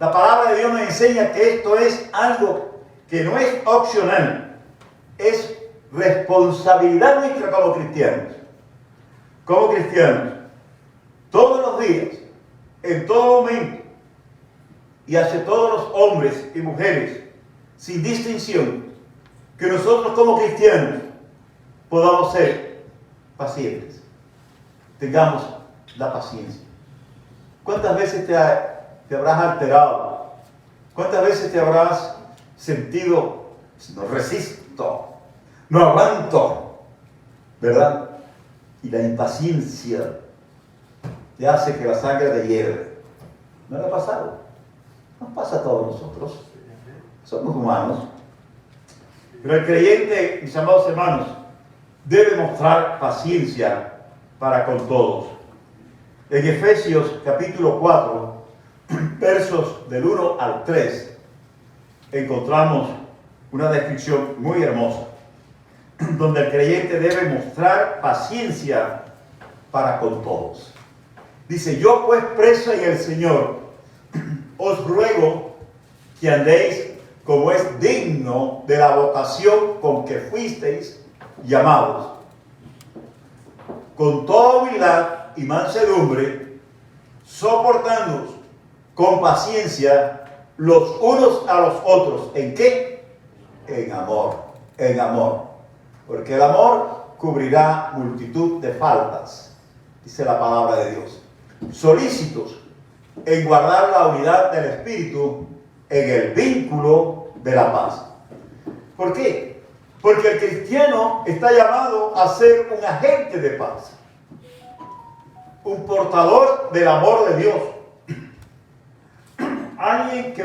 La palabra de Dios nos enseña que esto es algo que no es opcional, es responsabilidad nuestra como cristianos. Como cristianos, todos los días, en todo momento, y hacia todos los hombres y mujeres, sin distinción, que nosotros como cristianos podamos ser pacientes, tengamos la paciencia. ¿Cuántas veces te habrás alterado? ¿Cuántas veces te habrás sentido, no resisto, no aguanto, ¿verdad? Y la impaciencia te hace que la sangre te hierve. ¿No le ha pasado? Nos pasa a todos nosotros. Somos humanos. Pero el creyente, mis amados hermanos, debe mostrar paciencia para con todos. En Efesios capítulo 4, versos del 1 al 3, encontramos una descripción muy hermosa, donde el creyente debe mostrar paciencia para con todos. Dice: yo pues preso en el Señor, os ruego que andéis como es digno de la vocación con que fuisteis llamados, con toda humildad y mansedumbre, soportándoos con paciencia los unos a los otros. ¿En qué? En amor, en amor. Porque el amor cubrirá multitud de faltas, dice la palabra de Dios. Solícitos en guardar la unidad del Espíritu en el vínculo de la paz. ¿Por qué? Porque el cristiano está llamado a ser un agente de paz, un portador del amor de Dios, alguien que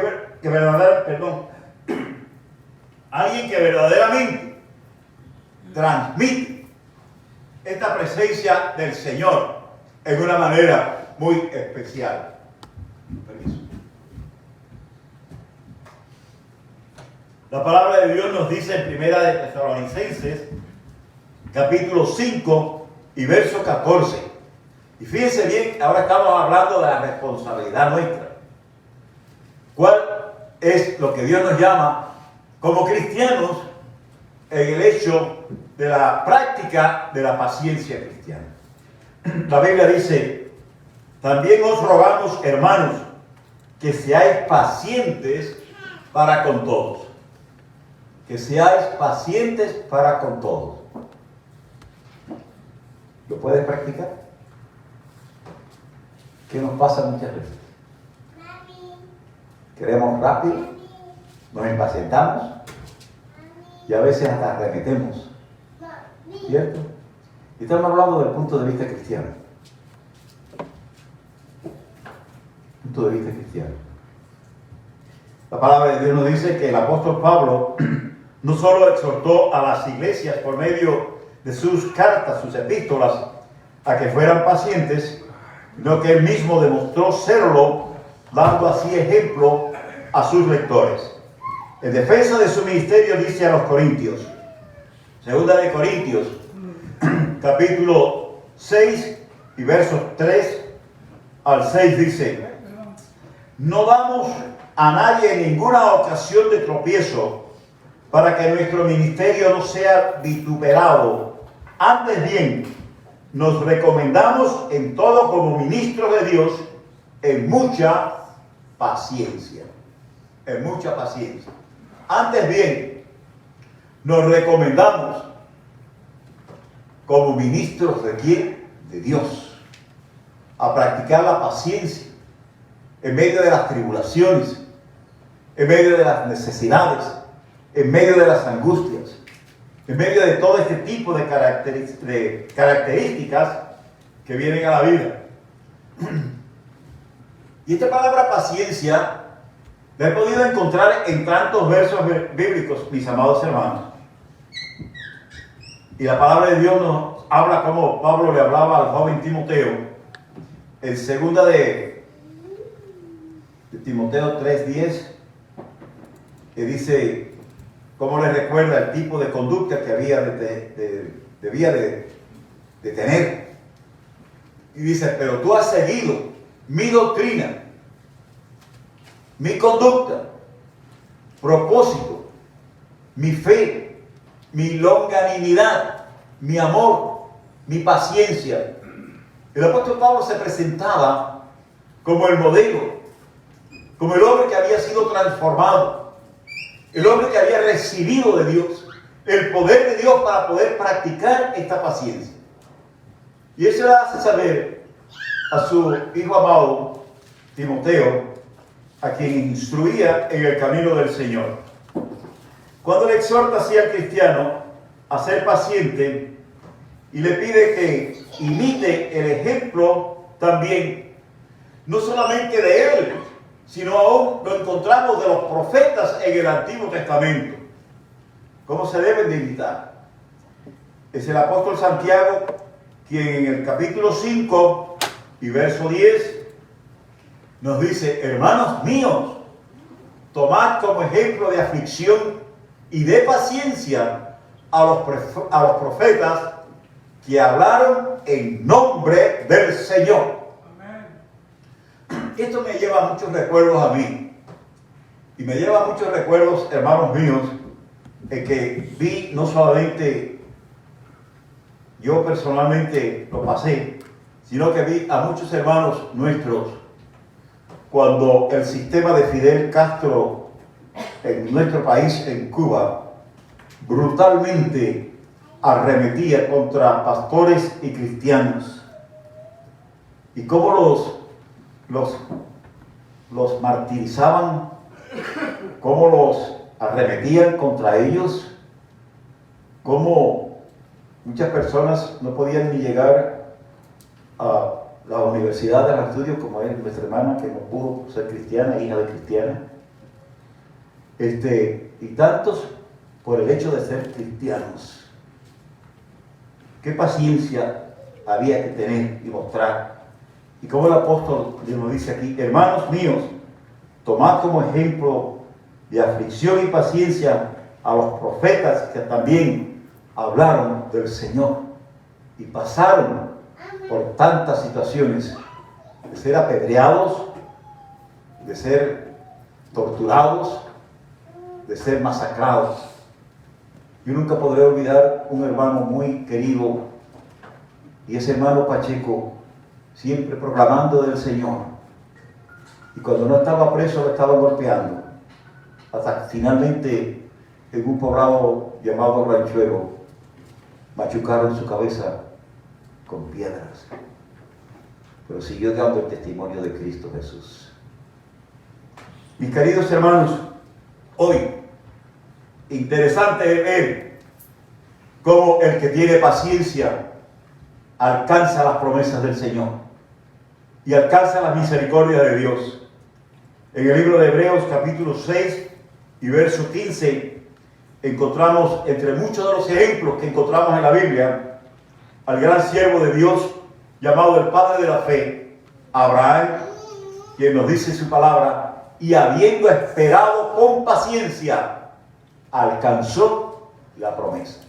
verdaderamente transmite esta presencia del Señor en una manera muy especial. Permiso. La palabra de Dios nos dice en Primera de Tesalonicenses, capítulo 5 y verso 14. Y fíjense bien, ahora estamos hablando de la responsabilidad nuestra. ¿Cuál es lo que Dios nos llama como cristianos en el hecho de la práctica de la paciencia cristiana? La Biblia dice: también os rogamos, hermanos, que seáis pacientes para con todos. Que seáis pacientes para con todos. ¿Lo puedes practicar? ¿Qué nos pasa muchas veces? Queremos rápido, nos impacientamos y a veces hasta arremetemos. ¿Cierto? Y estamos hablando del punto de vista cristiano. punto de vista cristiano. La palabra de Dios nos dice que el apóstol Pablo no solo exhortó a las iglesias por medio de sus cartas, sus epístolas, a que fueran pacientes, sino que él mismo demostró serlo, dando así ejemplo a sus lectores. En defensa de su ministerio dice a los Corintios, segunda de Corintios, capítulo 6 y versos 3 al 6 dice: no damos a nadie en ninguna ocasión de tropiezo para que nuestro ministerio no sea vituperado. Antes bien, nos recomendamos en todo como ministros de Dios en mucha paciencia. En mucha paciencia. Antes bien, nos recomendamos como ministros de ¿quién? De Dios. A practicar la paciencia en medio de las tribulaciones, en medio de las necesidades, en medio de las angustias, en medio de todo este tipo de características que vienen a la vida. Y esta palabra paciencia la he podido encontrar en tantos versos bíblicos, mis amados hermanos. Y la palabra de Dios nos habla como Pablo le hablaba al joven Timoteo, en segunda de Timoteo 3:10, que dice cómo le recuerda el tipo de conducta que debía de tener. Y dice: pero tú has seguido mi doctrina, mi conducta, propósito, mi fe, mi longanimidad, mi amor, mi paciencia. El apóstol Pablo se presentaba como el modelo, como el hombre que había sido transformado, el hombre que había recibido de Dios el poder de Dios para poder practicar esta paciencia. Y él se la hace saber a su hijo amado Timoteo, a quien instruía en el camino del Señor. Cuando le exhorta así al cristiano a ser paciente y le pide que imite el ejemplo también, no solamente de él, sino aún lo encontramos de los profetas en el Antiguo Testamento. ¿Cómo se deben de imitar? Es el apóstol Santiago quien en el capítulo 5 y verso 10 nos dice: hermanos míos, tomad como ejemplo de aflicción y de paciencia a los profetas que hablaron en nombre del Señor. Esto me lleva a muchos recuerdos a mí. Y me lleva a muchos recuerdos, hermanos míos, que vi no solamente yo personalmente lo pasé, sino que vi a muchos hermanos nuestros cuando el sistema de Fidel Castro en nuestro país, en Cuba, brutalmente arremetía contra pastores y cristianos. Y cómo los martirizaban, cómo los arremetían contra ellos, cómo muchas personas no podían ni llegar a la universidad de los estudios, como es nuestra hermana que no pudo ser cristiana, hija de cristiana, y tantos por el hecho de ser cristianos. Qué paciencia había que tener y mostrar. Y como el apóstol nos dice aquí: hermanos míos, tomad como ejemplo de aflicción y paciencia a los profetas que también hablaron del Señor y pasaron por tantas situaciones de ser apedreados, de ser torturados, de ser masacrados. Yo nunca podré olvidar un hermano muy querido, y ese hermano Pacheco, siempre proclamando del Señor, y cuando no estaba preso lo estaban golpeando, hasta que finalmente en un poblado llamado Ranchuelo machucaron su cabeza con piedras, pero siguió dando el testimonio de Cristo Jesús. Mis queridos hermanos, hoy interesante ver cómo el que tiene paciencia alcanza las promesas del Señor y alcanza la misericordia de Dios. En el libro de Hebreos capítulo 6 y verso 15 encontramos, entre muchos de los ejemplos que encontramos en la Biblia, al gran siervo de Dios llamado el Padre de la Fe, Abraham, quien nos dice su palabra, y habiendo esperado con paciencia, alcanzó la promesa.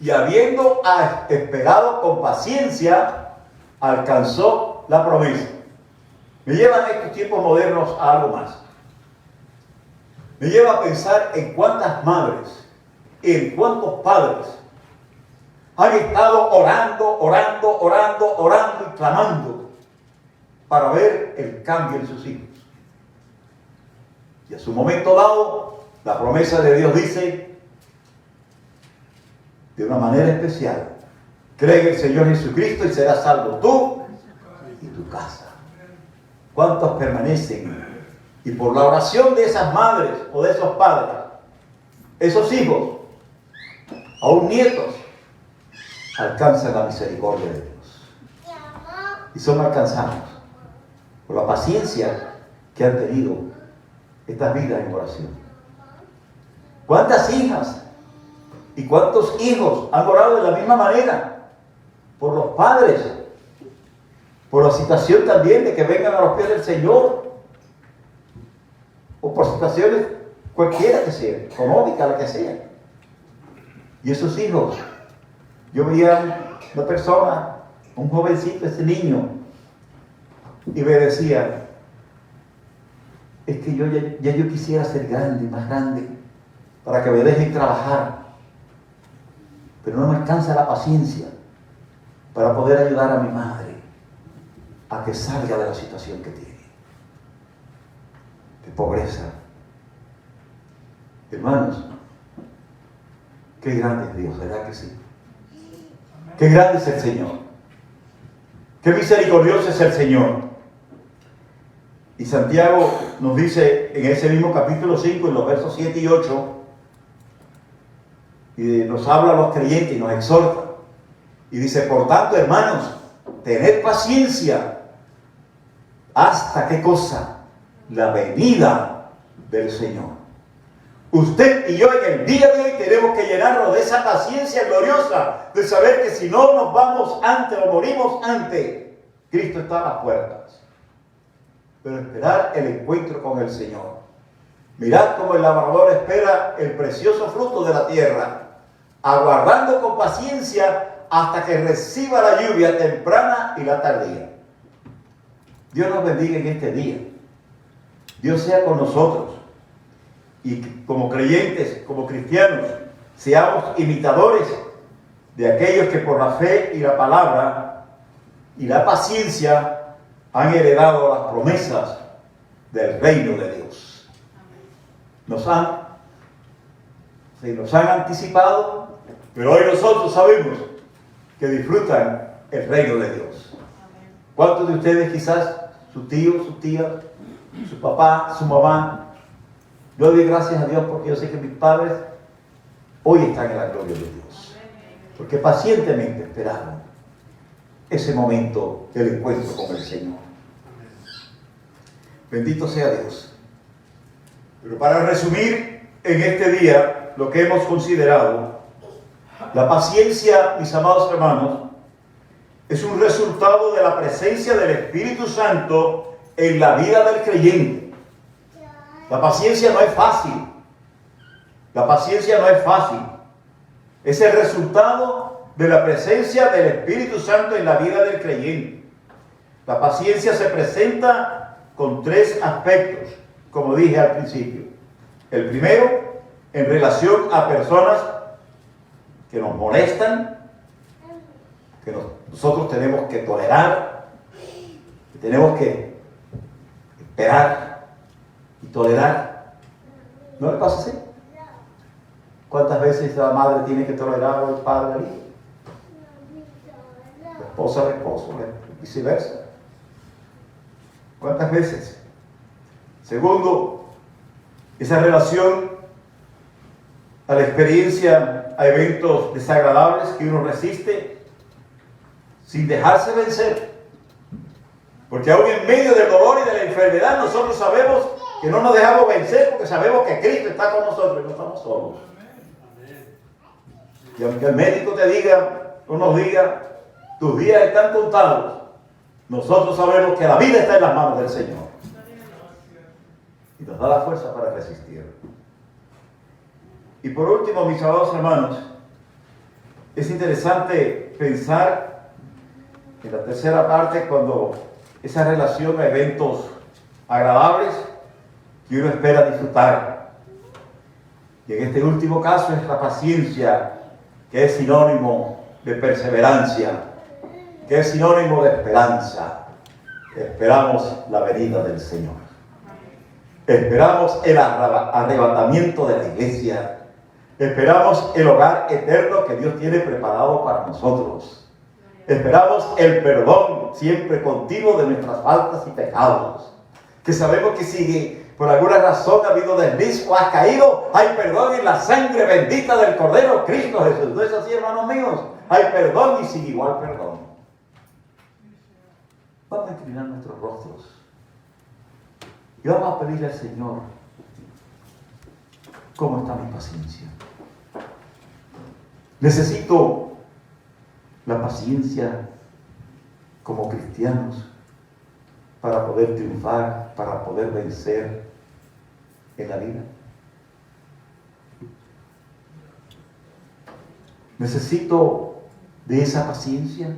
Y habiendo esperado con paciencia, alcanzó la promesa. Me llevan estos tiempos modernos a algo más. Me lleva a pensar en cuántas madres, en cuántos padres han estado orando y clamando para ver el cambio en sus hijos. Y a su momento dado, la promesa de Dios dice, de una manera especial, cree en el Señor Jesucristo y serás salvo tú y tu casa. ¿Cuántos permanecen? Y por la oración de esas madres o de esos padres, esos hijos, aún nietos, alcanzan la misericordia de Dios. Y son alcanzados por la paciencia que han tenido estas vidas en oración. ¿Cuántas hijas y cuántos hijos han orado de la misma manera por los padres? Por la situación también de que vengan a los pies del Señor, o por situaciones cualquiera que sea, económica, la que sea. Y esos hijos, yo veía una persona, un jovencito, ese niño, y me decía, es que yo yo quisiera ser grande, más grande, para que me dejen trabajar, pero no me alcanza la paciencia para poder ayudar a mi madre a que salga de la situación que tiene, de pobreza. Hermanos, qué grande es Dios, ¿verdad que sí? Qué grande es el Señor, qué misericordioso es el Señor. Y Santiago nos dice en ese mismo capítulo 5, en los versos 7 y 8, y nos habla a los creyentes y nos exhorta, y dice, por tanto, hermanos, tened paciencia, ¿hasta qué cosa? La venida del Señor. Usted y yo en el día de hoy tenemos que llenarnos de esa paciencia gloriosa, de saber que si no nos vamos antes o morimos antes, Cristo está a las puertas. Pero esperar el encuentro con el Señor. Mirad cómo el labrador espera el precioso fruto de la tierra, aguardando con paciencia hasta que reciba la lluvia temprana y la tardía. Dios nos bendiga en este día. Dios sea con nosotros. Y como creyentes, como cristianos, seamos imitadores de aquellos que por la fe y la palabra y la paciencia han heredado las promesas del reino de Dios. Nos han anticipado, pero hoy nosotros sabemos que disfrutan el reino de Dios. ¿Cuántos de ustedes quizás, su tío, su tía, su papá, su mamá, yo doy gracias a Dios porque yo sé que mis padres hoy están en la gloria de Dios? Porque pacientemente esperaron ese momento del encuentro con el Señor. Bendito sea Dios. Pero para resumir en este día lo que hemos considerado, la paciencia, mis amados hermanos, es un resultado de la presencia del Espíritu Santo en la vida del creyente. La paciencia no es fácil. La paciencia no es fácil. Es el resultado de la presencia del Espíritu Santo en la vida del creyente. La paciencia se presenta con tres aspectos, como dije al principio. El primero, en relación a personas que nos molestan, que nosotros tenemos que tolerar, que tenemos que esperar y tolerar. ¿No le pasa así? ¿Cuántas veces la madre tiene que tolerar al padre al hijo? La esposa al esposo, viceversa. ¿Cuántas veces? Segundo, esa relación a la experiencia, a eventos desagradables que uno resiste sin dejarse vencer. Porque aún en medio del dolor y de la enfermedad, nosotros sabemos que no nos dejamos vencer, porque sabemos que Cristo está con nosotros y no estamos solos. Y aunque el médico te diga o nos diga, tus días están contados, nosotros sabemos que la vida está en las manos del Señor. Y nos da la fuerza para resistir. Y por último, mis amados hermanos, es interesante pensar en la tercera parte cuando esa relación a eventos agradables que uno espera disfrutar. Y en este último caso es la paciencia, que es sinónimo de perseverancia, que es sinónimo de esperanza. Esperamos la venida del Señor. Esperamos el arrebatamiento de la iglesia. Esperamos el hogar eterno que Dios tiene preparado para nosotros. Esperamos el perdón siempre continuo de nuestras faltas y pecados. Que sabemos que si por alguna razón ha habido desliz o has caído, hay perdón en la sangre bendita del Cordero Cristo Jesús. ¿No es así, hermanos míos? Hay perdón y sin igual perdón. Vamos a inclinar nuestros rostros y vamos a pedirle al Señor, ¿cómo está mi paciencia? Necesito la paciencia como cristianos para poder triunfar, para poder vencer en la vida. Necesito de esa paciencia.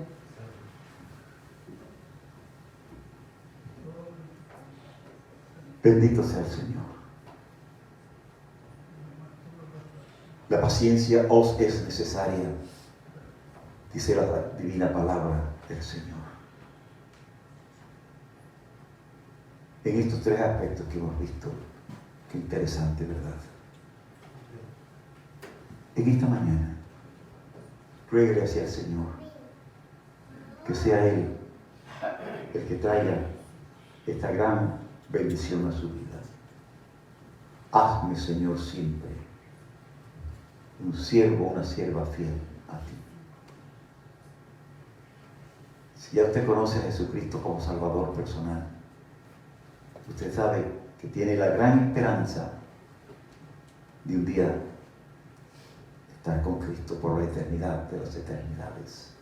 Bendito sea el Señor. La paciencia os es necesaria, dice la divina palabra del Señor. En estos tres aspectos que hemos visto, qué interesante, ¿verdad? En esta mañana, ruegue hacia el Señor, que sea Él el que traiga esta gran bendición a su vida. Hazme, Señor, siempre un siervo, una sierva fiel a ti. Si ya usted conoce a Jesucristo como Salvador personal, usted sabe que tiene la gran esperanza de un día estar con Cristo por la eternidad de las eternidades,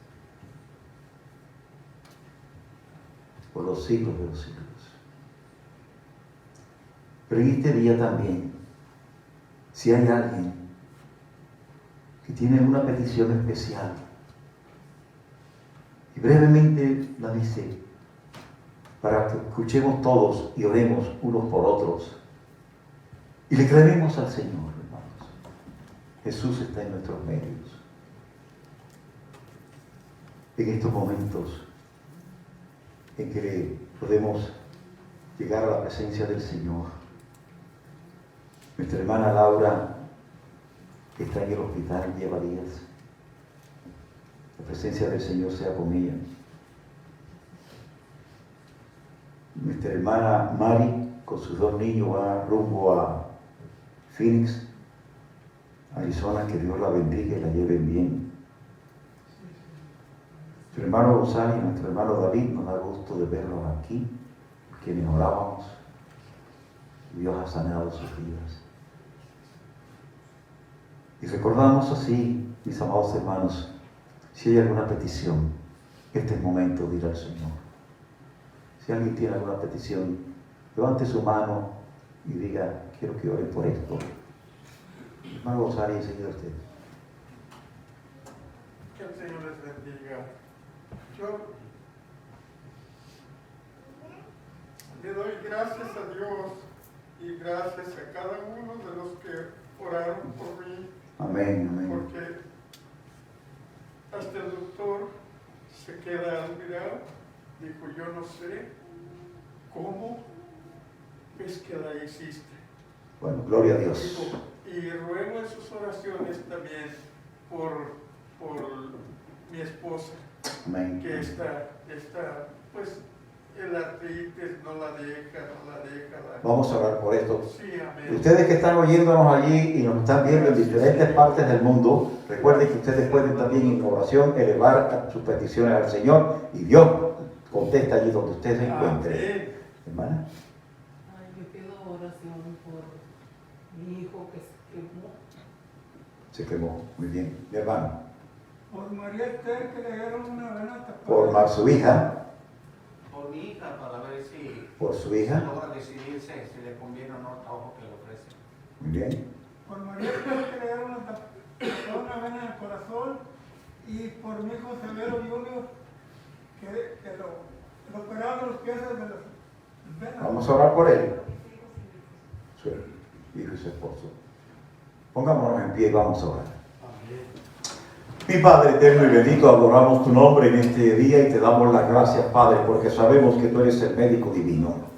por los siglos de los siglos. Pero en este día también, si hay alguien que tiene una petición especial y brevemente la dice, para que escuchemos todos y oremos unos por otros y le creemos al Señor, hermanos. Jesús está en nuestros medios. En estos momentos en que podemos llegar a la presencia del Señor. Nuestra hermana Laura está en el hospital, lleva días. La presencia del Señor sea con ella. Nuestra hermana Mari, con sus dos niños, va rumbo a Phoenix, Arizona. Que Dios la bendiga y la lleve bien. Nuestro hermano Gonzalo y nuestro hermano David, nos da gusto de verlos aquí, quienes orábamos. Dios ha sanado sus vidas. Y recordamos así, mis amados hermanos, si hay alguna petición, este es el momento de ir al Señor. Si alguien tiene alguna petición, levante su mano y diga, quiero que ore por esto. Hermano González, enseguida usted. Que el Señor les bendiga. Yo le doy gracias a Dios y gracias a cada uno de los que oraron por mí. Amén, amén. Porque hasta el doctor se queda admirado. Dijo, yo no sé cómo es que la hiciste. Bueno, gloria a Dios. Dijo, y ruego en sus oraciones también por mi esposa. Amén. Que está, pues, el artritis no la deja. Vamos a orar por esto. Sí, amén. Ustedes que están oyéndonos allí y nos están viendo en diferentes partes del mundo, recuerden que ustedes pueden también en oración elevar sus peticiones al Señor y Dios contesta allí donde usted se encuentre. Amén. Hermana. Ay, yo pido oración por mi hijo que se quemó. Se quemó. Muy bien. Mi hermano. Por María Esther, que le dieron una vena tapada. Por su hija. Por mi hija, para ver si Por su hija. logra decidirse si le conviene o no el trabajo que le ofrece. Muy bien. Por María Esther, que le dieron una vena en el corazón. Y por mi hijo Severo Junior, que lo operaron de los pies de las venas. Vamos a orar por él. Su hijo y su esposo. Pongámonos en pie y vamos a orar. Mi Padre eterno y bendito, adoramos tu nombre en este día y te damos las gracias, Padre, porque sabemos que tú eres el médico divino.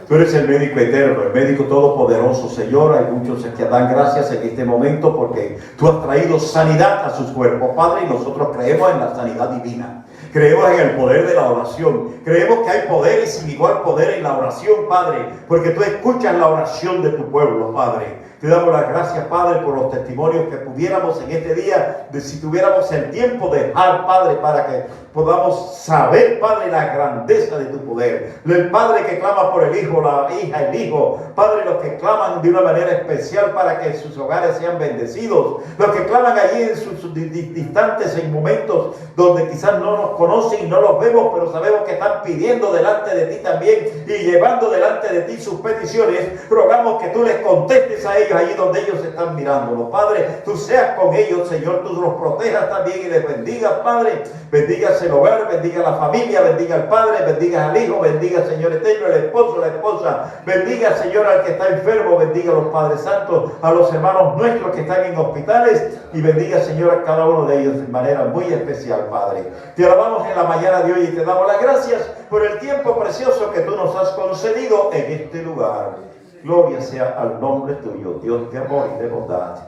Tú eres el médico eterno, el médico todopoderoso, Señor. Hay muchos que dan gracias en este momento porque tú has traído sanidad a sus cuerpos, Padre, y nosotros creemos en la sanidad divina. Creemos en el poder de la oración. Creemos que hay poder y sin igual poder en la oración, Padre, porque tú escuchas la oración de tu pueblo, Padre. Te damos las gracias, Padre, por los testimonios que pudiéramos en este día, de si tuviéramos el tiempo de dejar, Padre, para que podamos saber, Padre, la grandeza de tu poder. El Padre que clama por el Hijo, la hija, el Hijo. Padre, los que claman de una manera especial para que sus hogares sean bendecidos. Los que claman allí en sus distantes, en momentos donde quizás no nos conocen y no los vemos, pero sabemos que están pidiendo delante de ti también y llevando delante de ti sus peticiones. Rogamos que tú les contestes a ellos allí donde ellos están mirándolo. Padre, tú seas con ellos, Señor, tú los protejas también y les bendigas, Padre. Bendigas el hogar, bendiga la familia, bendiga al padre, bendiga al hijo, bendiga, Señor eterno, el esposo, la esposa. Bendiga, Señor, al que está enfermo, bendiga a los Padres Santos, a los hermanos nuestros que están en hospitales y bendiga, Señor, a cada uno de ellos de manera muy especial, Padre. Te alabamos en la mañana de hoy y te damos las gracias por el tiempo precioso que tú nos has concedido en este lugar. Gloria sea al nombre tuyo, Dios de amor y de bondad.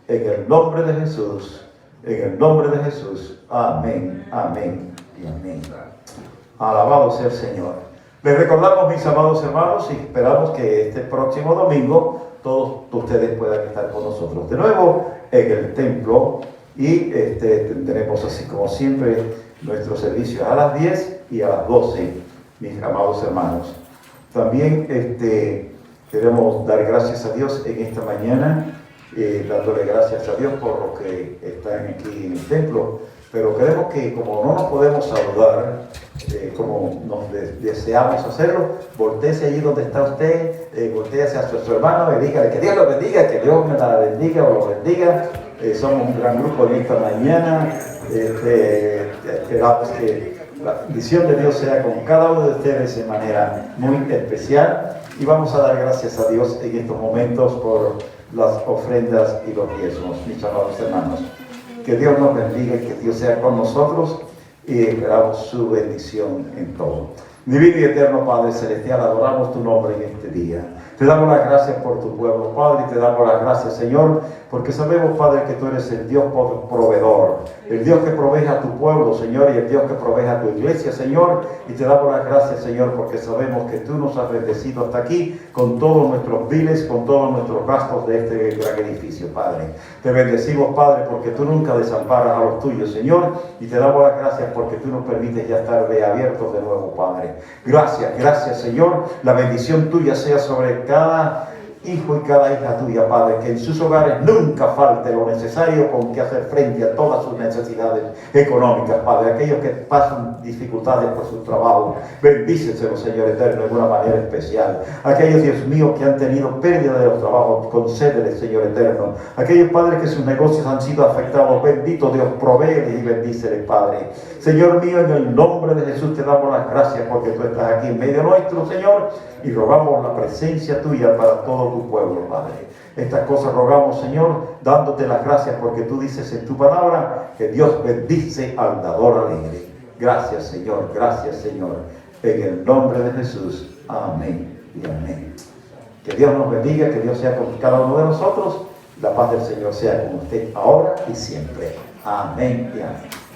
En el nombre de Jesús, en el nombre de Jesús. Amén, amén y amén. Alabado sea el Señor. Les recordamos, mis amados hermanos, y esperamos que este próximo domingo todos ustedes puedan estar con nosotros de nuevo en el templo. Y tendremos, así como siempre, nuestros servicios a las 10 y a las 12, mis amados hermanos. También queremos dar gracias a Dios en esta mañana, dándole gracias a Dios por los que están aquí en el templo, pero queremos que, como no nos podemos saludar, como nos deseamos hacerlo, voltéese allí donde está usted, voltéese a su hermano y dígale que Dios lo bendiga, que Dios me la bendiga o lo bendiga. Somos un gran grupo en esta mañana. Esperamos que la bendición de Dios sea con cada uno de ustedes de manera muy especial. Y vamos a dar gracias a Dios en estos momentos por las ofrendas y los diezmos, mis amados hermanos. Que Dios nos bendiga y que Dios sea con nosotros y esperamos su bendición en todo. Divino y eterno Padre Celestial, adoramos tu nombre en este día. Te damos las gracias por tu pueblo, Padre, y te damos las gracias, Señor, porque sabemos, Padre, que tú eres el Dios proveedor, el Dios que provee a tu pueblo, Señor, y el Dios que provee a tu iglesia, Señor, y te damos las gracias, Señor, porque sabemos que tú nos has bendecido hasta aquí con todos nuestros biles, con todos nuestros gastos de este gran edificio, Padre. Te bendecimos, Padre, porque tú nunca desamparas a los tuyos, Señor, y te damos las gracias porque tú nos permites ya estar abiertos de nuevo, Padre. Gracias, gracias, Señor. La bendición tuya sea sobre cada hijo y cada hija tuya, Padre, que en sus hogares nunca falte lo necesario con que hacer frente a todas sus necesidades económicas, Padre. Aquellos que pasan dificultades por su trabajo, bendíceselos, Señor eterno, de una manera especial. Aquellos, Dios mío, que han tenido pérdida de los trabajos, concédeles, Señor eterno. Aquellos, Padre, que sus negocios han sido afectados, bendito Dios, provéeles y bendíceles, Padre. Señor mío, en el nombre de Jesús te damos las gracias porque tú estás aquí en medio nuestro, Señor, y rogamos la presencia tuya para todo tu pueblo, Padre. Estas cosas rogamos, Señor, dándote las gracias porque tú dices en tu palabra que Dios bendice al dador alegre. Gracias, Señor, gracias, Señor. En el nombre de Jesús, amén y amén. Que Dios nos bendiga, que Dios sea con cada uno de nosotros. La paz del Señor sea con usted ahora y siempre. Amén y amén.